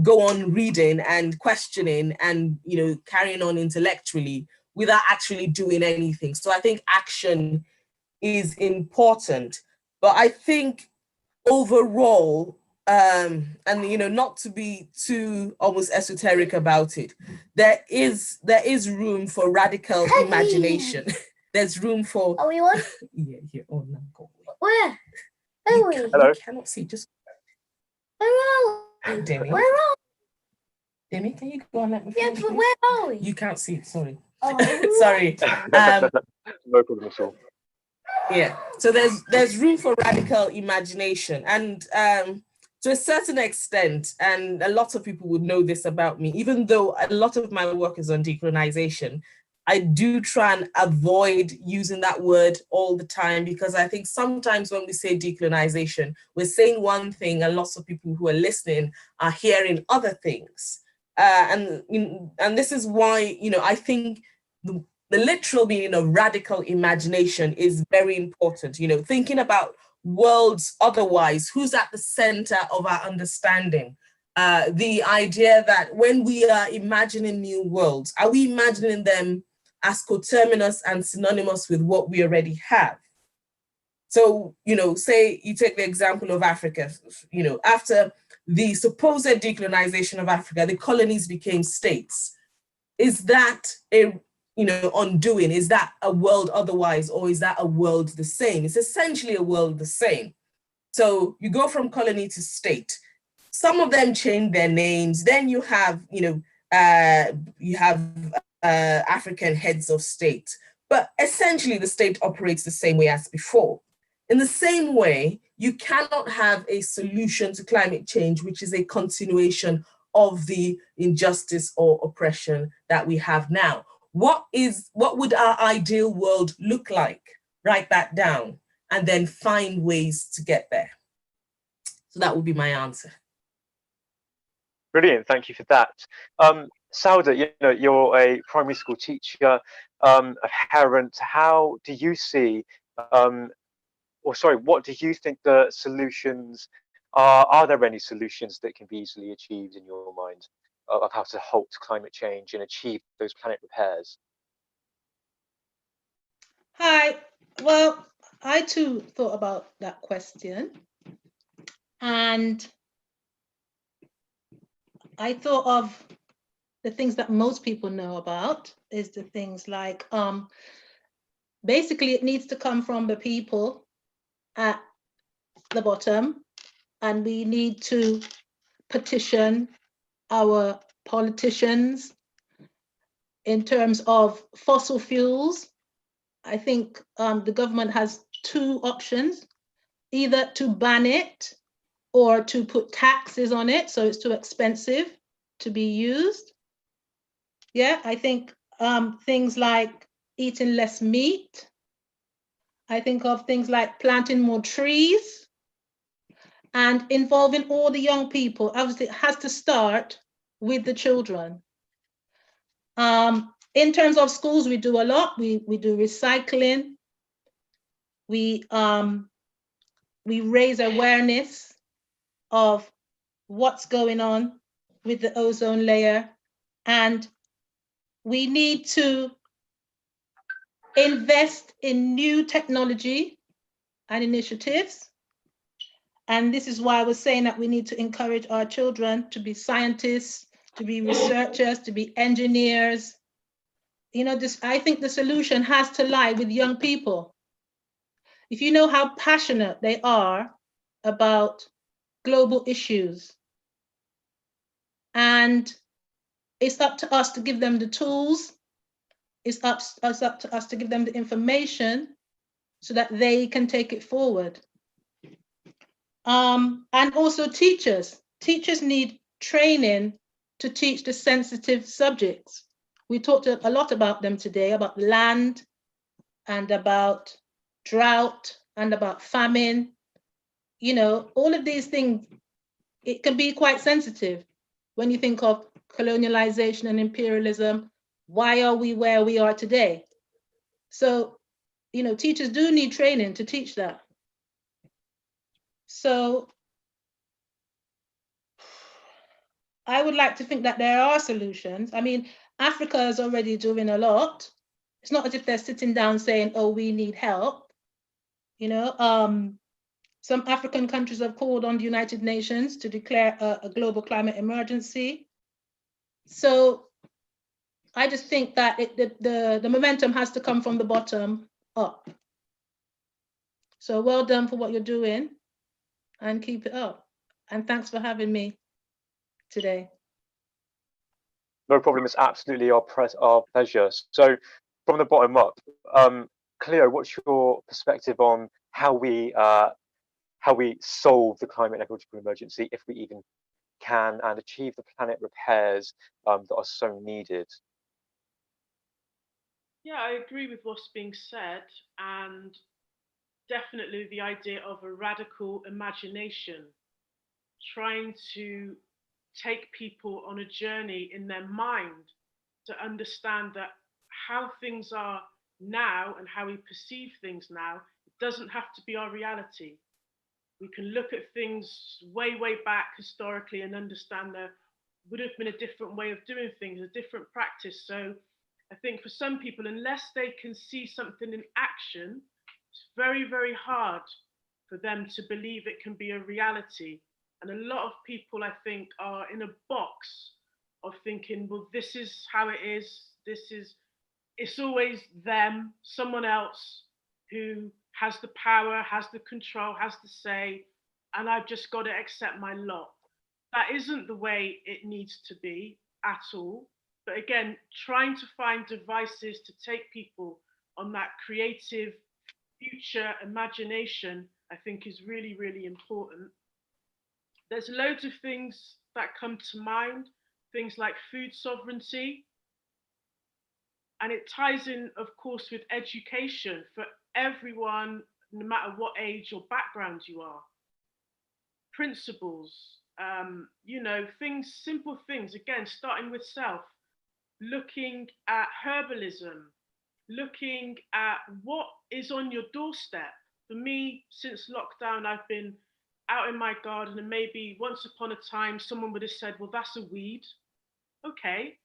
go on reading and questioning and, carrying on intellectually without actually doing anything. So I think action is important. But I think overall, and not to be too almost esoteric about it, there is room for radical imagination. There's room for. Are we on? Yeah. Oh no. Where? You cannot see. Just. Where are we? Demi. Where are we? Demi, can you go and let me finish? Yeah, but where are we? You can't see it. Sorry. Oh. Sorry. No problem at all. Yeah. So there's room for radical imagination, and to a certain extent, and a lot of people would know this about me, even though a lot of my work is on decolonization, I do try and avoid using that word all the time, because I think sometimes when we say decolonization, we're saying one thing and lots of people who are listening are hearing other things. And this is why, I think the literal meaning of radical imagination is very important, thinking about worlds otherwise, who's at the center of our understanding. The idea that when we are imagining new worlds, are we imagining them as coterminous and synonymous with what we already have? So, say you take the example of Africa, after the supposed decolonization of Africa, the colonies became states. Is that a undoing? Is that a world otherwise, or is that a world the same? It's essentially a world the same. So you go from colony to state. some of them change their names. Then you have, African heads of state, but essentially the state operates the same way as before. In the same way, you cannot have a solution to climate change, which is a continuation of the injustice or oppression that we have now. What would our ideal world look like? Write that down and then find ways to get there. So that would be my answer. Brilliant, thank you for that. Sauda, you're a primary school teacher, a parent. How do you see, what do you think the solutions are? Are there any solutions that can be easily achieved in your mind of how to halt climate change and achieve those planet repairs? Hi, well, I too thought about that question, and I thought of the things that most people know about is the things like, basically it needs to come from the people at the bottom, and we need to petition our politicians in terms of fossil fuels. I think the government has two options, either to ban it or to put taxes on it so it's too expensive to be used. Yeah, I think things like eating less meat. I think of things like planting more trees and involving all the young people. Obviously, it has to start with the children. In terms of schools, we do a lot. We do recycling. We raise awareness of what's going on with the ozone layer, and we need to invest in new technology and initiatives. And this is why I was saying that we need to encourage our children to be scientists, to be researchers, to be engineers. I think the solution has to lie with young people. If you know how passionate they are about global issues, and it's up to us to give them the tools, it's up to us to give them the information so that they can take it forward. And also teachers need training to teach the sensitive subjects. We talked a lot about them today, about land and about drought and about famine. All of these things, it can be quite sensitive when you think of colonialization and imperialism. Why are we where we are today? So, teachers do need training to teach that. So I would like to think that there are solutions. I mean, Africa is already doing a lot. It's not as if they're sitting down saying, oh, we need help. Some African countries have called on the United Nations to declare a global climate emergency. So I just think that the momentum has to come from the bottom up. So well done for what you're doing, and keep it up. And thanks for having me today. No problem, it's absolutely our pleasure. So from the bottom up, Cleo, what's your perspective on how we solve the climate and ecological emergency, if we even can, and achieve the planet repairs that are so needed? Yeah, I agree with what's being said, and definitely the idea of a radical imagination, trying to take people on a journey in their mind to understand that how things are now and how we perceive things now, it doesn't have to be our reality. We can look at things way, way back historically and understand there would have been a different way of doing things, a different practice. So I think for some people, unless they can see something in action, it's very, very hard for them to believe it can be a reality. And a lot of people, I think, are in a box of thinking, well, this is how it is. It's always them, someone else who has the power, has the control, has the say, and I've just got to accept my lot. that isn't the way it needs to be at all. But again, trying to find devices to take people on that creative future imagination, I think is really, really important. There's loads of things that come to mind, things like food sovereignty. And it ties in, of course, with education for everyone, no matter what age or background you are. Principles, things, simple things, again, starting with self, looking at herbalism, looking at what is on your doorstep. For me, since lockdown, I've been out in my garden, and maybe once upon a time, someone would have said, well, that's a weed. Okay.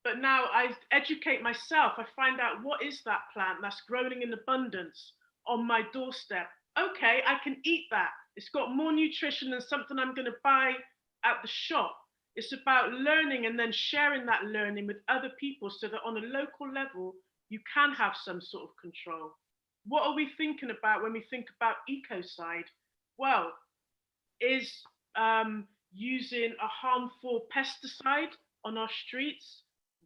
But now I educate myself. I find out what is that plant that's growing in abundance on my doorstep. Okay, I can eat that. It's got more nutrition than something I'm going to buy at the shop. It's about learning and then sharing that learning with other people so that on a local level, you can have some sort of control. What are we thinking about when we think about ecocide? Well, is using a harmful pesticide on our streets?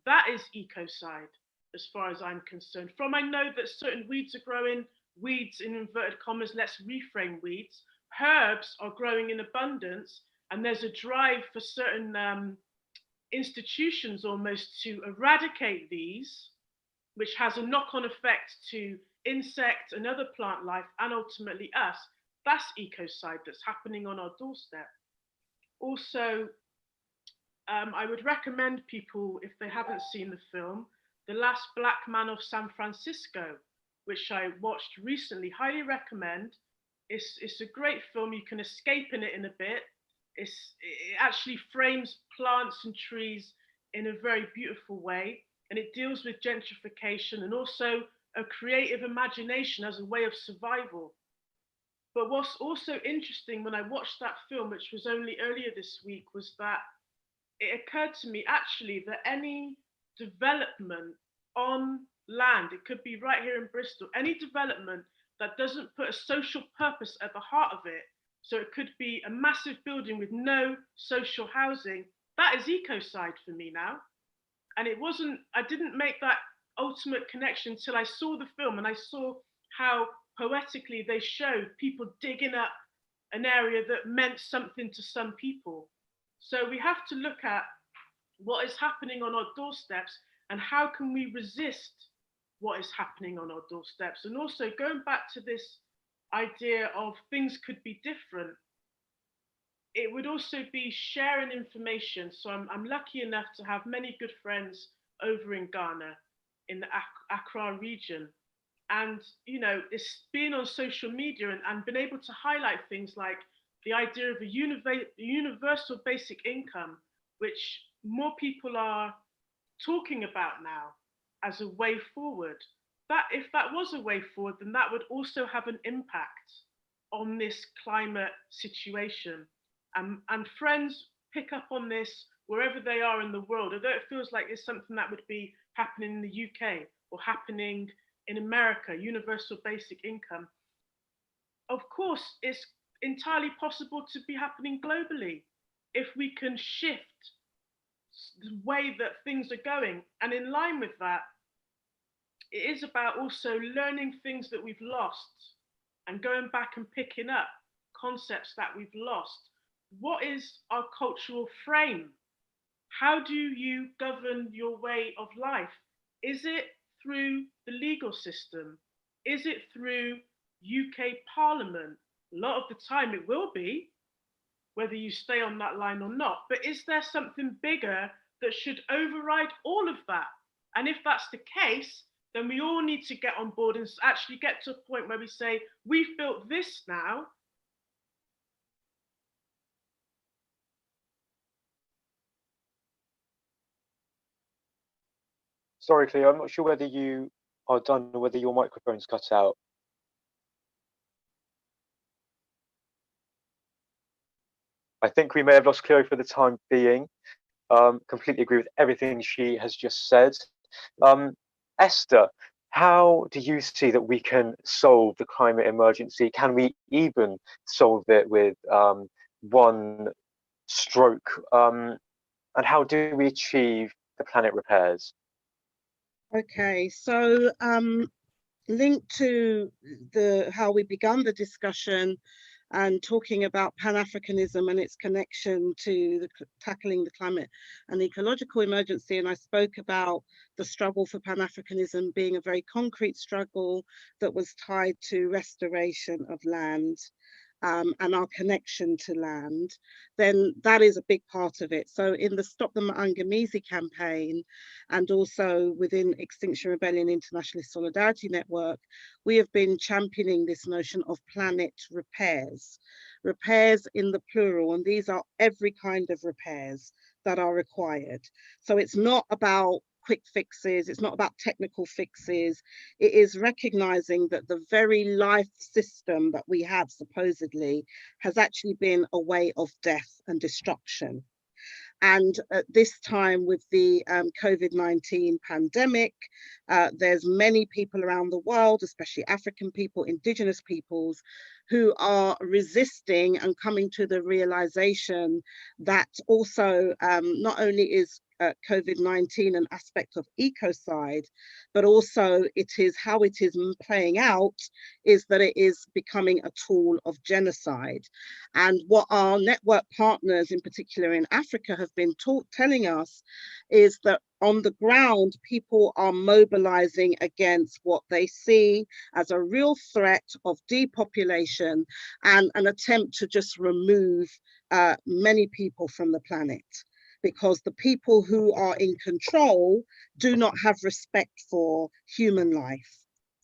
That is ecocide, as far as I'm concerned. From I know that certain weeds are growing, weeds in inverted commas, let's reframe weeds. Herbs are growing in abundance, and there's a drive for certain institutions almost to eradicate these, which has a knock-on effect to insect and other plant life, and ultimately us. That's ecocide that's happening on our doorstep. Also, I would recommend people, if they haven't seen the film, The Last Black Man of San Francisco, which I watched recently. Highly recommend. It's a great film. You can escape in it in a bit. It actually frames plants and trees in a very beautiful way, and it deals with gentrification and also a creative imagination as a way of survival. But what's also interesting when I watched that film, which was only earlier this week, was that it occurred to me actually that any development on land, it could be right here in Bristol, any development that doesn't put a social purpose at the heart of it, so it could be a massive building with no social housing, that is ecocide for me now. And I didn't make that ultimate connection until I saw the film, and I saw how poetically they showed people digging up an area that meant something to some people. So we have to look at what is happening on our doorsteps and how can we resist what is happening on our doorsteps. And also going back to this idea of things could be different, it would also be sharing information. So I'm lucky enough to have many good friends over in Ghana, in the Accra region. And, it's been on social media and been able to highlight things like the idea of a universal basic income, which more people are talking about now as a way forward. That if that was a way forward, then that would also have an impact on this climate situation. And friends pick up on this wherever they are in the world, although it feels like it's something that would be happening in the UK or happening in America, universal basic income. Of course, it's entirely possible to be happening globally if we can shift the way that things are going. And in line with that, it is about also learning things that we've lost and going back and picking up concepts that we've lost. What is our cultural frame? How do you govern your way of life? Is it through the legal system? Is it through UK Parliament? A lot of the time it will be, whether you stay on that line or not. But is there something bigger that should override all of that? And if that's the case, then we all need to get on board and actually get to a point where we say, we've built this now. Sorry, Cleo, I'm not sure whether you are done or whether your microphone's cut out. I think we may have lost Cleo for the time being. Completely agree with everything she has just said. Esther, how do you see that we can solve the climate emergency? Can we even solve it with one stroke, and how do we achieve the planet repairs? Okay, so linked to how we began the discussion and talking about Pan-Africanism and its connection to tackling the climate and ecological emergency. And I spoke about the struggle for Pan-Africanism being a very concrete struggle that was tied to restoration of land. And our connection to land, then that is a big part of it. So in the Stop the Maangamizi campaign, and also within Extinction Rebellion Internationalist Solidarity Network, we have been championing this notion of planet repairs. Repairs in the plural, and these are every kind of repairs that are required. So it's not about quick fixes, it's not about technical fixes, it is recognizing that the very life system that we have supposedly has actually been a way of death and destruction. And at this time with the COVID-19 pandemic, there's many people around the world, especially African people, indigenous peoples, who are resisting and coming to the realization that also not only is COVID-19 an aspect of ecocide, but also it is how it is playing out is that it is becoming a tool of genocide. And what our network partners, in particular in Africa, have been telling us is that on the ground, people are mobilizing against what they see as a real threat of depopulation and an attempt to just remove many people from the planet, because the people who are in control do not have respect for human life.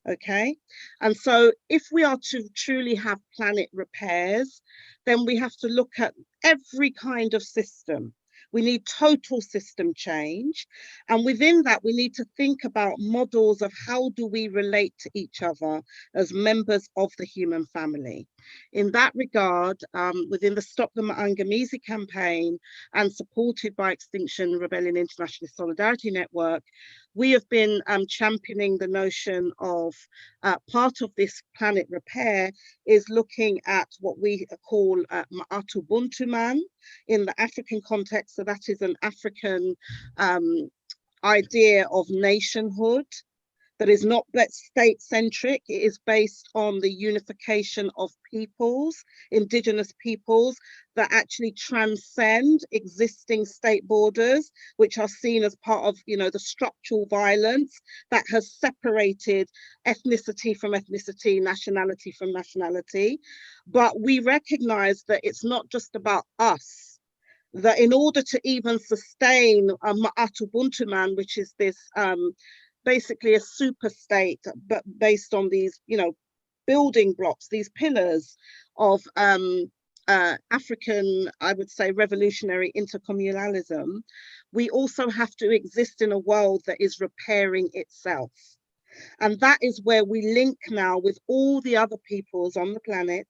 Okay, and so if we are to truly have planet repairs, then we have to look at every kind of system. We need total system change. And within that, we need to think about models of how do we relate to each other as members of the human family. In that regard, within the Stop the Maangamizi campaign and supported by Extinction Rebellion International Solidarity Network, we have been championing the notion of part of this planet repair is looking at what we call Ma'atu Man in the African context. So that is an African idea of nationhood that is not state-centric. It is based on the unification of peoples, indigenous peoples, that actually transcend existing state borders, which are seen as part of, the structural violence that has separated ethnicity from ethnicity, nationality from nationality. But we recognize that it's not just about us, that in order to even sustain a Ma'atu Man, which is this basically a super state, but based on these, building blocks, these pillars of African, I would say, revolutionary intercommunalism, we also have to exist in a world that is repairing itself. And that is where we link now with all the other peoples on the planet,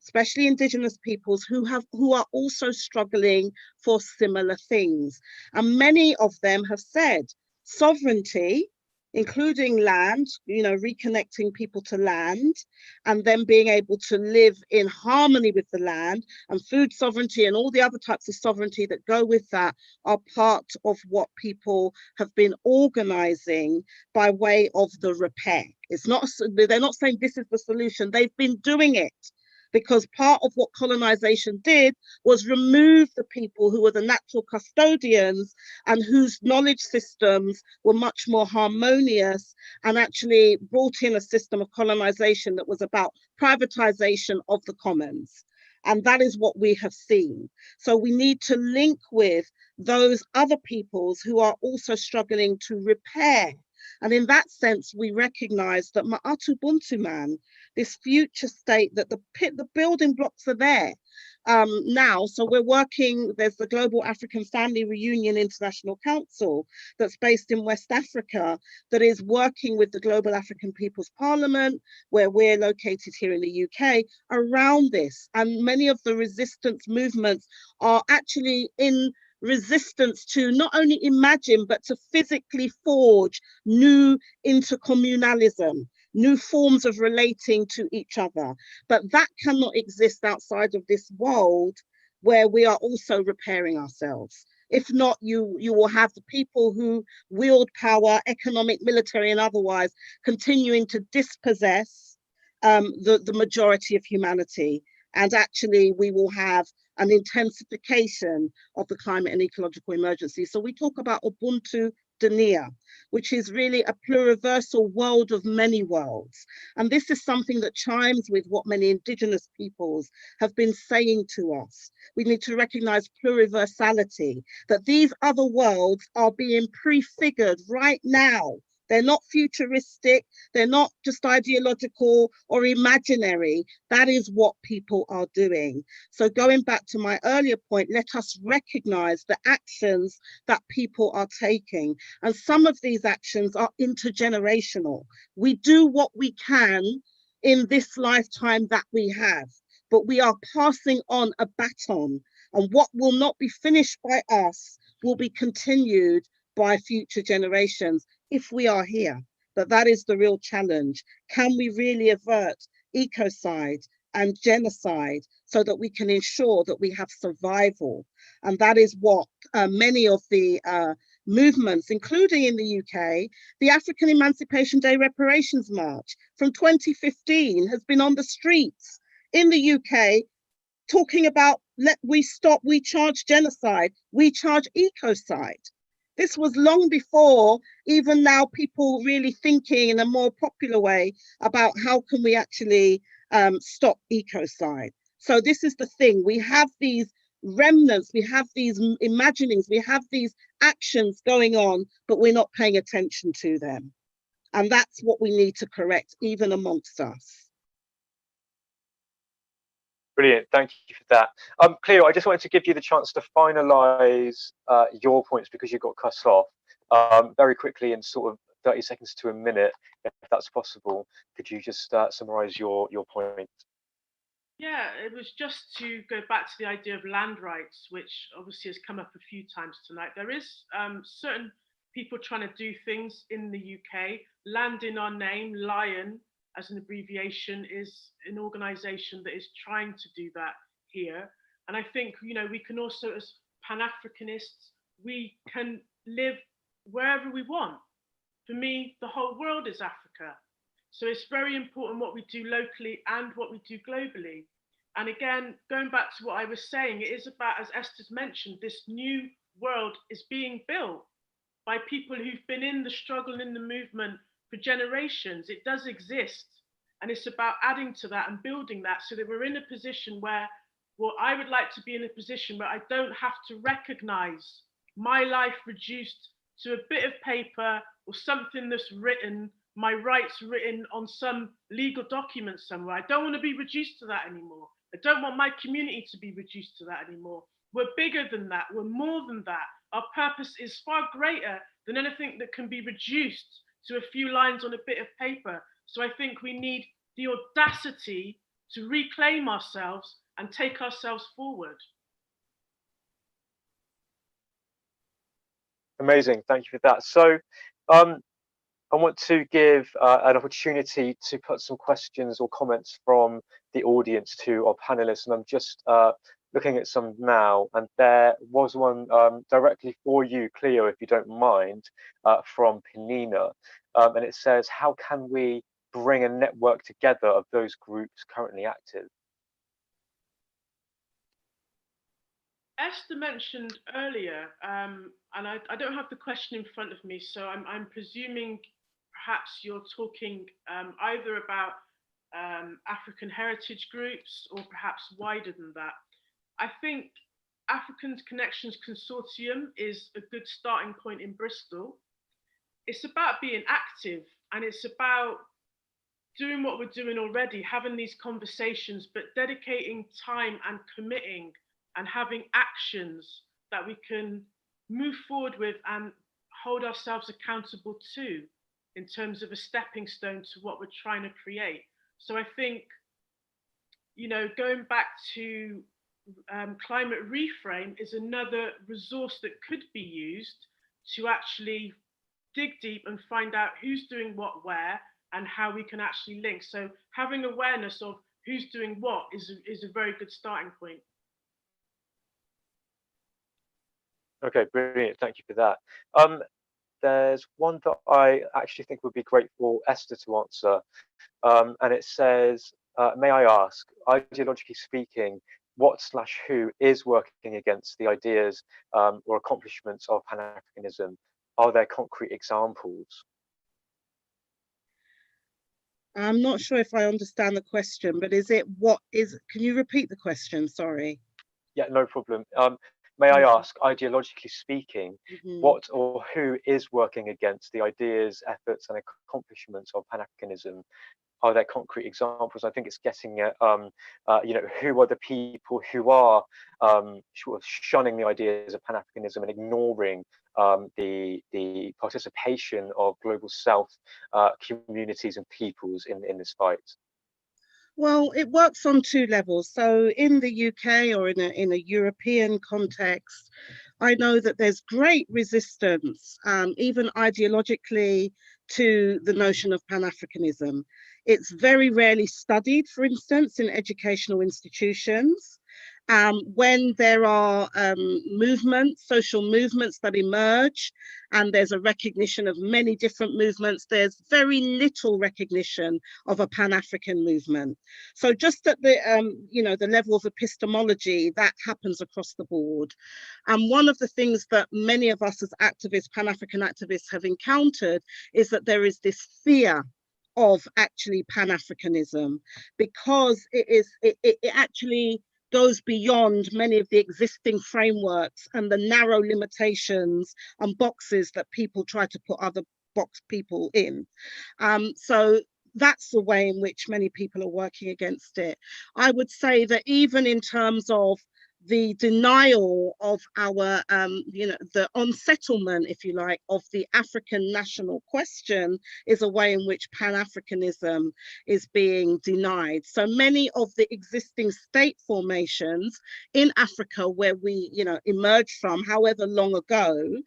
especially indigenous peoples who are also struggling for similar things. And many of them have said sovereignty, including land, reconnecting people to land, and then being able to live in harmony with the land, and food sovereignty and all the other types of sovereignty that go with that are part of what people have been organizing by way of the repair. It's not, they're not saying this is the solution, they've been doing it. Because part of what colonization did was remove the people who were the natural custodians and whose knowledge systems were much more harmonious, and actually brought in a system of colonization that was about privatization of the commons. And that is what we have seen. So we need to link with those other peoples who are also struggling to repair. And in that sense, we recognize that Ma'atu Man, this future state, that the building blocks are there now. So we're working, there's the Global African Family Reunion International Council that's based in West Africa, that is working with the Global African People's Parliament, where we're located here in the UK, around this. And many of the resistance movements are actually in resistance to not only imagine, but to physically forge new intercommunalism, new forms of relating to each other. But that cannot exist outside of this world where we are also repairing ourselves. If not, you will have the people who wield power, economic, military, and otherwise, continuing to dispossess the majority of humanity. And actually, we will have an intensification of the climate and ecological emergency. So we talk about Ubuntu Dunia, which is really a pluriversal world of many worlds. And this is something that chimes with what many indigenous peoples have been saying to us. We need to recognize pluriversality, that these other worlds are being prefigured right now. They're not futuristic, they're not just ideological or imaginary. That is what people are doing. So going back to my earlier point, let us recognize the actions that people are taking. And some of these actions are intergenerational. We do what we can in this lifetime that we have, but we are passing on a baton, and what will not be finished by us will be continued by future generations if we are here. But that is the real challenge. Can we really avert ecocide and genocide so that we can ensure that we have survival? And that is what many of the movements, including in the UK, the African Emancipation Day Reparations March from 2015 has been on the streets in the UK talking about we charge genocide, we charge ecocide. This was long before even now people really thinking in a more popular way about how can we actually stop ecocide. So this is the thing, we have these remnants, we have these imaginings, we have these actions going on, but we're not paying attention to them. And that's what we need to correct even amongst us. Brilliant, thank you for that. Cleo, I just wanted to give you the chance to finalise your points because you got cut off very quickly in sort of 30 seconds to a minute, if that's possible. Could you just summarise your point? Yeah, it was just to go back to the idea of land rights, which obviously has come up a few times tonight. There is certain people trying to do things in the UK. Land in Our Name, LION, as an abbreviation, is an organisation that is trying to do that here. And I think, you know, we can also, as Pan-Africanists, we can live wherever we want. For me, the whole world is Africa. So it's very important what we do locally and what we do globally. And again, going back to what I was saying, it is about, as Esther's mentioned, this new world is being built by people who've been in the struggle, in the movement for generations. It does exist. And it's about adding to that and building that so that we're in a position where, well, I would like to be in a position where I don't have to recognize my life reduced to a bit of paper or something that's written, my rights written on some legal document somewhere. I don't want to be reduced to that anymore. I don't want my community to be reduced to that anymore. We're bigger than that. We're more than that. Our purpose is far greater than anything that can be reduced to a few lines on a bit of paper. So I think we need the audacity to reclaim ourselves and take ourselves forward. Amazing, thank you for that. So I want to give an opportunity to put some questions or comments from the audience to our panelists, and I'm just looking at some now, and there was one directly for you, Cleo, if you don't mind, from Penina, and it says, how can we bring a network together of those groups currently active? Esther mentioned earlier, and I don't have the question in front of me, so I'm presuming perhaps you're talking either about African heritage groups or perhaps wider than that. I think African Connections Consortium is a good starting point in Bristol. It's about being active, and it's about doing what we're doing already, having these conversations, but dedicating time and committing and having actions that we can move forward with and hold ourselves accountable to in terms of a stepping stone to what we're trying to create. So I think, you know, going back to climate reframe is another resource that could be used to actually dig deep and find out who's doing what where and how we can actually link. So having awareness of who's doing what is a very good starting point. Okay, brilliant. Thank you for that. There's one that I actually think would be great for Esther to answer. And it says, may I ask, ideologically speaking, what/who is working against the ideas or accomplishments of Pan-Africanism? Are there concrete examples? I'm not sure if I understand the question, but can you repeat the question? Sorry. Yeah, no problem. May I ask, ideologically speaking, what or who is working against the ideas, efforts, and accomplishments of Pan-Africanism? Are there concrete examples? I think it's getting at, who are the people who are sort of shunning the ideas of Pan-Africanism and ignoring the participation of global South communities and peoples in this fight? Well, it works on two levels. So in the UK or in a European context, I know that there's great resistance, even ideologically, to the notion of Pan-Africanism. It's very rarely studied, for instance, in educational institutions. When there are movements, social movements that emerge, and there's a recognition of many different movements, there's very little recognition of a Pan-African movement. So just at the, the level of epistemology, that happens across the board. And one of the things that many of us as activists, Pan-African activists, have encountered is that there is this fear of actually Pan-Africanism, because it actually goes beyond many of the existing frameworks and the narrow limitations and boxes that people try to put other people in. So that's the way in which many people are working against it. I would say that even in terms of the denial of our, the unsettlement, if you like, of the African national question is a way in which Pan-Africanism is being denied. So many of the existing state formations in Africa where we, emerged from, however long ago,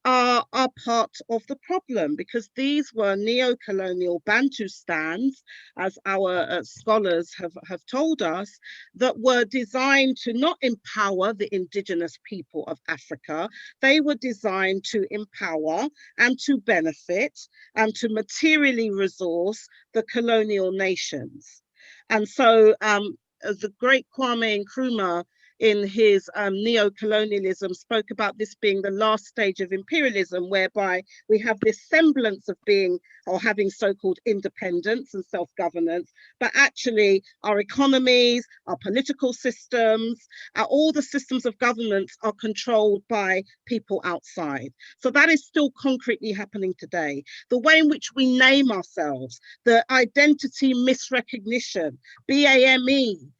are part of the problem, because these were neo-colonial Bantustans, as our scholars have told us, that were designed to not empower the indigenous people of Africa. They were designed to empower and to benefit and to materially resource the colonial nations. And so the great Kwame Nkrumah, in his neo-colonialism, spoke about this being the last stage of imperialism, whereby we have this semblance of being or having so-called independence and self-governance, but actually our economies, our political systems, all the systems of governance are controlled by people outside. So that is still concretely happening today. The way in which we name ourselves, the identity misrecognition, BAME,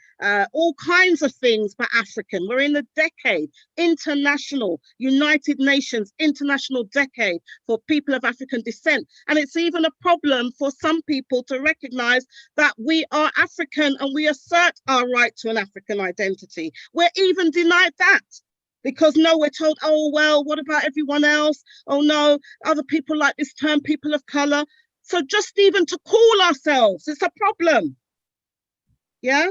all kinds of things for African. We're in the decade, international, United Nations, international decade for people of African descent. And it's even a problem for some people to recognize that we are African and we assert our right to an African identity. We're even denied that. Because no, we're told, oh, well, what about everyone else? Oh no, other people like this term, people of color. So just even to call ourselves, it's a problem. Yeah.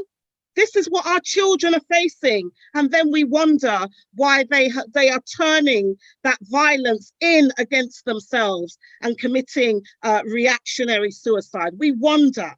This is what our children are facing. And then we wonder why they are turning that violence in against themselves and committing reactionary suicide. We wonder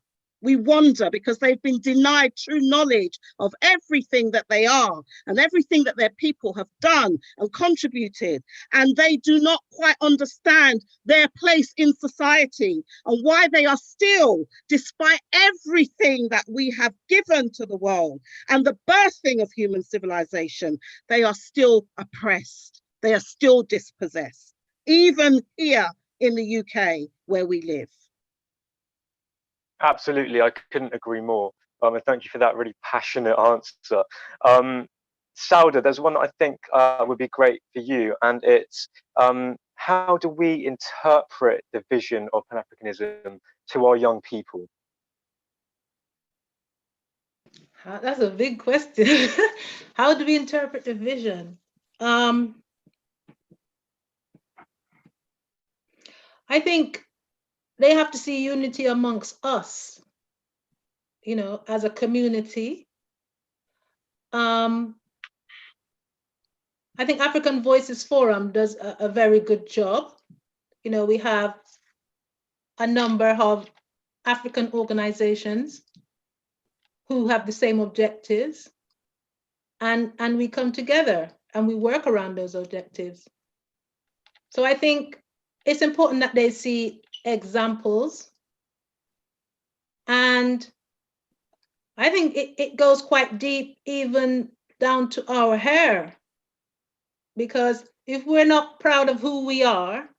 because they've been denied true knowledge of everything that they are and everything that their people have done and contributed. And they do not quite understand their place in society and why they are still, despite everything that we have given to the world and the birthing of human civilization, they are still oppressed. They are still dispossessed, even here in the UK where we live. Absolutely, I couldn't agree more. And thank you for that really passionate answer. Sauda, there's one that I think would be great for you, and it's how do we interpret the vision of Pan-Africanism to our young people? That's a big question. How do we interpret the vision? I think they have to see unity amongst us, as a community. And I think African Voices Forum does a very good job. You know, we have a number of African organizations who have the same objectives, and we come together and we work around those objectives. So I think it's important that they see examples, and I think it goes quite deep, even down to our hair, because if we're not proud of who we are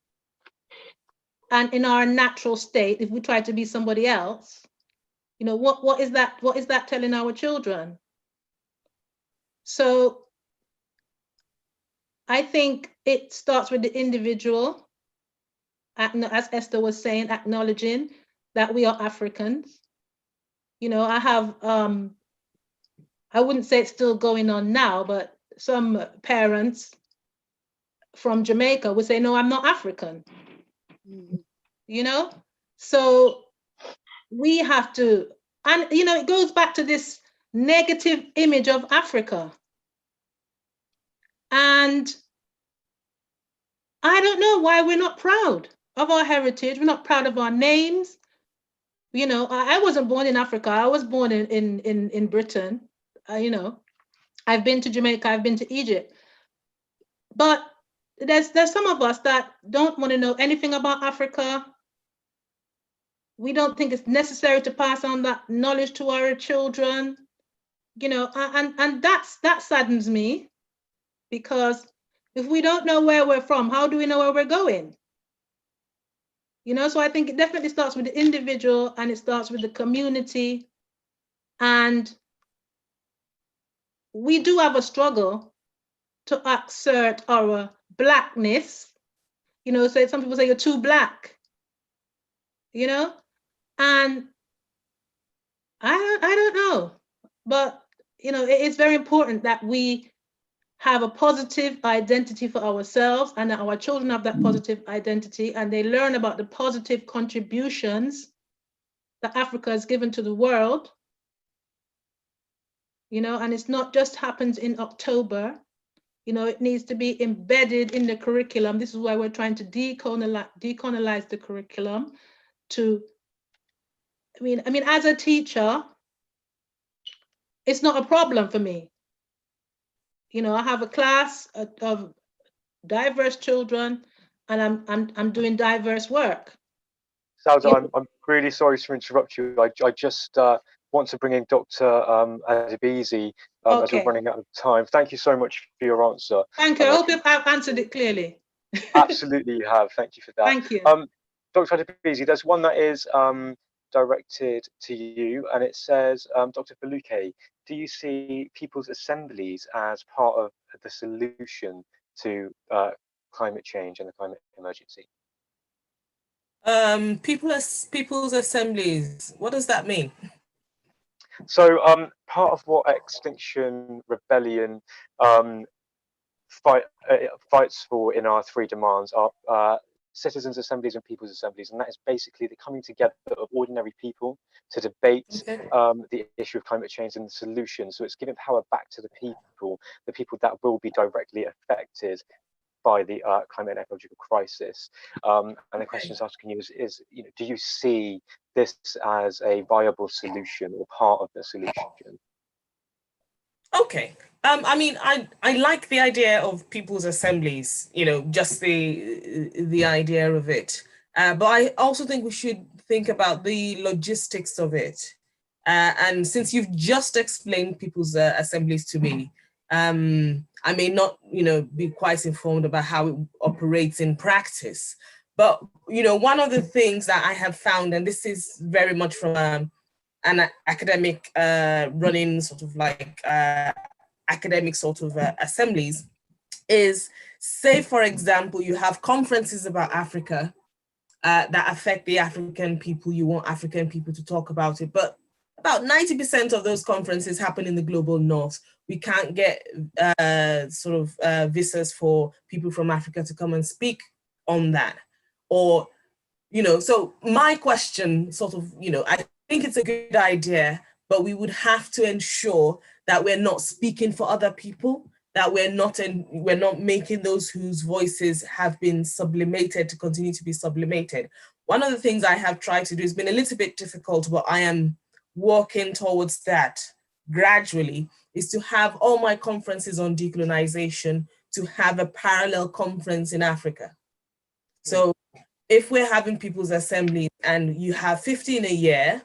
and in our natural state, if we try to be somebody else, you know, what is that telling our children? So I think it starts with the individual, as Esther was saying, acknowledging that we are Africans. You know, I have, I wouldn't say it's still going on now, but some parents from Jamaica would say, no, I'm not African. You know, so we have to, and you know, it goes back to this negative image of Africa. And I don't know why we're not proud of our heritage. We're not proud of our names. You know, I wasn't born in Africa. I was born in Britain. You know, I've been to Jamaica, I've been to Egypt. But there's some of us that don't want to know anything about Africa. We don't think it's necessary to pass on that knowledge to our children, you know, and that saddens me, because if we don't know where we're from, how do we know where we're going? You know, so I think it definitely starts with the individual, and it starts with the community. And we do have a struggle to assert our Blackness. You know, so some people say you're too Black, you know, and I don't know, but you know, it's very important that we have a positive identity for ourselves, and that our children have that positive identity, and they learn about the positive contributions that Africa has given to the world. You know, and it's not just happens in October. You know, it needs to be embedded in the curriculum. This is why we're trying to decolonize the curriculum. I mean, as a teacher, it's not a problem for me. You know, I have a class of diverse children, and I'm doing diverse work. Sauda, I'm really sorry to interrupt you. I just want to bring in Dr. Adebisi as we're running out of time. Thank you so much for your answer. Thank you. I hope I've answered it clearly. Absolutely, you have. Thank you for that. Thank you. Dr. Adebisi, there's one that is directed to you, and it says, Dr. Feluke, do you see people's assemblies as part of the solution to climate change and the climate emergency? People's assemblies, what does that mean? So part of what Extinction Rebellion fights for in our 3 demands are citizens' assemblies and people's assemblies, and that is basically the coming together of ordinary people to debate the issue of climate change and the solution. So it's giving power back to the people that will be directly affected by the climate and ecological crisis. And the question is asking you is, you know, do you see this as a viable solution or part of the solution? Okay. I mean, I like the idea of people's assemblies, you know, just the idea of it. But I also think we should think about the logistics of it. And since you've just explained people's assemblies to me, I may not, you know, be quite informed about how it operates in practice. But, you know, one of the things that I have found, and this is very much from an academic running sort of like academic sort of assemblies, is, say, for example, you have conferences about Africa that affect the African people. You want African people to talk about it, but about 90% of those conferences happen in the global north. We can't get sort of visas for people from Africa to come and speak on that. Or, you know, so my question sort of, you know, I think it's a good idea, but we would have to ensure that we're not speaking for other people, that we're not making those whose voices have been sublimated to continue to be sublimated. One of the things I have tried to do has been a little bit difficult, but I am working towards that gradually, is to have all my conferences on decolonization to have a parallel conference in Africa. So if we're having people's assemblies and you have 50 in a year,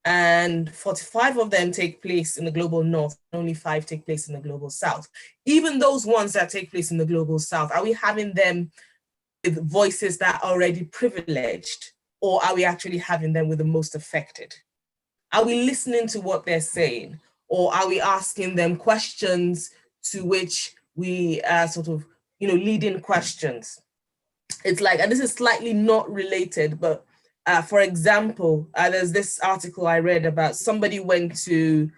and 45 of them take place in the global north, only 5 take place in the global south. Even those ones that take place in the global south, are we having them with voices that are already privileged, or are we actually having them with the most affected? Are we listening to what they're saying, or are we asking them questions to which we sort of, leading questions? It's like, and this is slightly not related, but for example, there's this article I read about somebody went to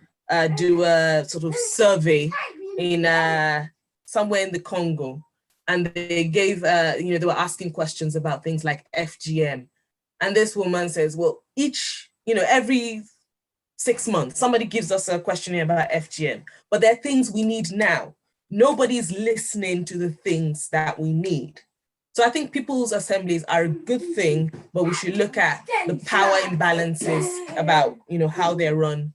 do a sort of survey in somewhere in the Congo, and they gave, they were asking questions about things like FGM. And this woman says, well, every 6 months, somebody gives us a questionnaire about FGM, but there are things we need now. Nobody's listening to the things that we need. So I think people's assemblies are a good thing, but we should look at the power imbalances about, how they're run,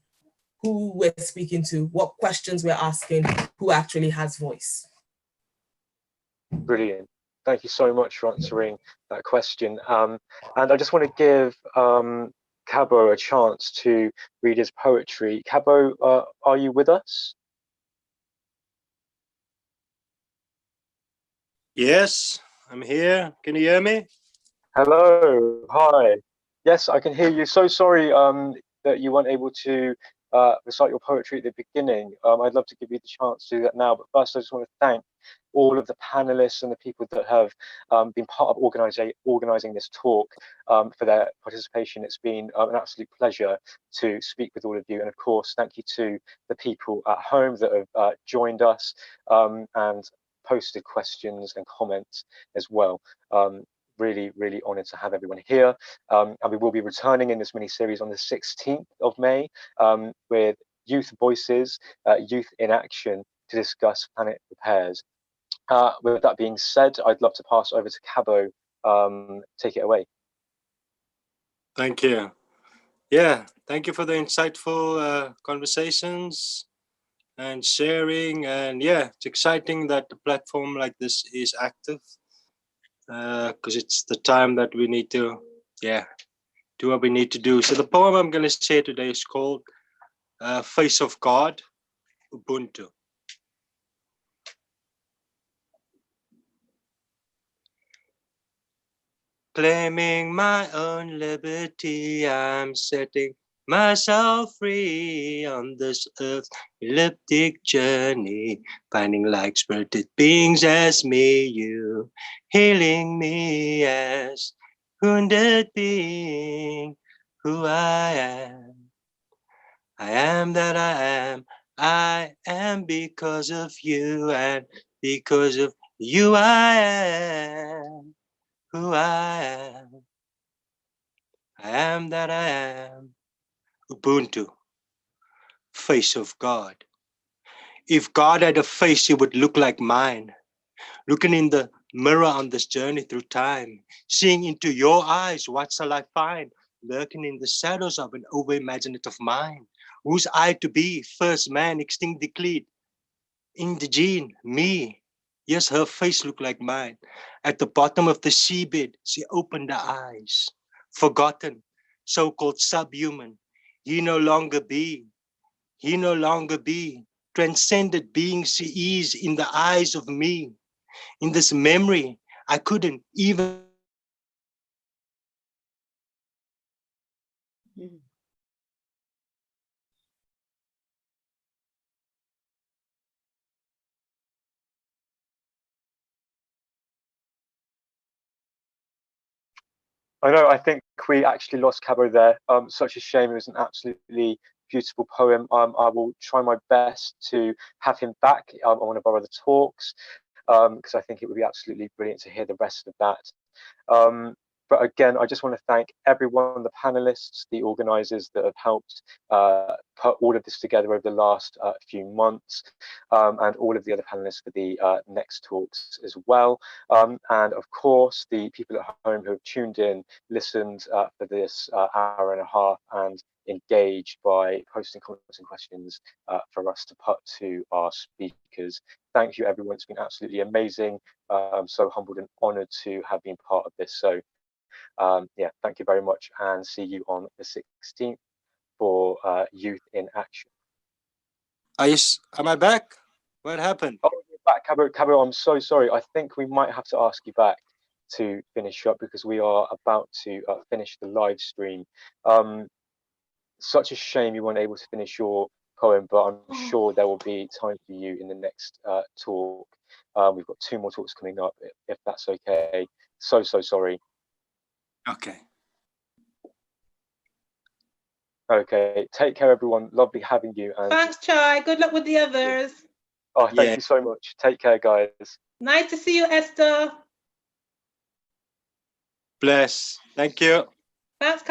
who we're speaking to, what questions we're asking, who actually has voice. Brilliant. Thank you so much for answering that question. And I just want to give Cabo a chance to read his poetry. Cabo, are you with us? Yes, I'm here. Can you hear me? Hello. Hi. Yes, I can hear you. So sorry that you weren't able to recite your poetry at the beginning. I'd love to give you the chance to do that now. But first, I just want to thank all of the panelists and the people that have been part of organizing this talk for their participation. It's been an absolute pleasure to speak with all of you. And of course, thank you to the people at home that have joined us and posted questions and comments as well. Really, really honoured to have everyone here. And we will be returning in this mini-series on the 16th of May with Youth Voices, Youth in Action, to discuss planet repairs. With that being said, I'd love to pass over to Cabo. Take it away. Thank you. Yeah, thank you for the insightful conversations and sharing. And yeah, it's exciting that the platform like this is active. Because it's the time that we need to, do what we need to do. So the poem I'm going to say today is called Face of God, Ubuntu. Claiming my own liberty, I'm setting myself free on this earth's elliptic journey, finding like-spirited beings as me, you, healing me as wounded being, who I am. I am that I am because of you, and because of you I am who I am. I am that I am. Ubuntu, face of God. If God had a face, he would look like mine. Looking in the mirror on this journey through time, seeing into your eyes, what shall I find? Lurking in the shadows of an over-imaginative mind. Whose I to be? First man, extinct decreed. Indigene, me. Yes, her face looked like mine. At the bottom of the seabed, she opened her eyes. Forgotten, so-called subhuman. He no longer be. He no longer be. Transcended being she is in the eyes of me. In this memory, I couldn't even. I know, I think we actually lost Cabo there. Such a shame. It was an absolutely beautiful poem. I will try my best to have him back on one of our other talks, because I think it would be absolutely brilliant to hear the rest of that. But again, I just want to thank everyone, the panelists, the organisers that have helped put all of this together over the last few months, and all of the other panelists for the next talks as well. And of course, the people at home who have tuned in, listened for this hour and a half, and engaged by posting comments and questions for us to put to our speakers. Thank you, everyone. It's been absolutely amazing. I'm so humbled and honoured to have been part of this. So yeah, thank you very much, and see you on the 16th for Youth in Action. Am I back? What happened? Oh, you're back, Cabo. I'm so sorry. I think we might have to ask you back to finish up, because we are about to finish the live stream. Such a shame you weren't able to finish your poem, but I'm sure there will be time for you in the next talk. We've got 2 more talks coming up, if that's okay. So sorry. Okay. Okay, take care, everyone. Lovely having you. And Thanks, Chai. Good luck with the others. oh, thank you so much. Take care, guys. Nice to see you, Esther. Bless. Thank you. Thanks, Cabo.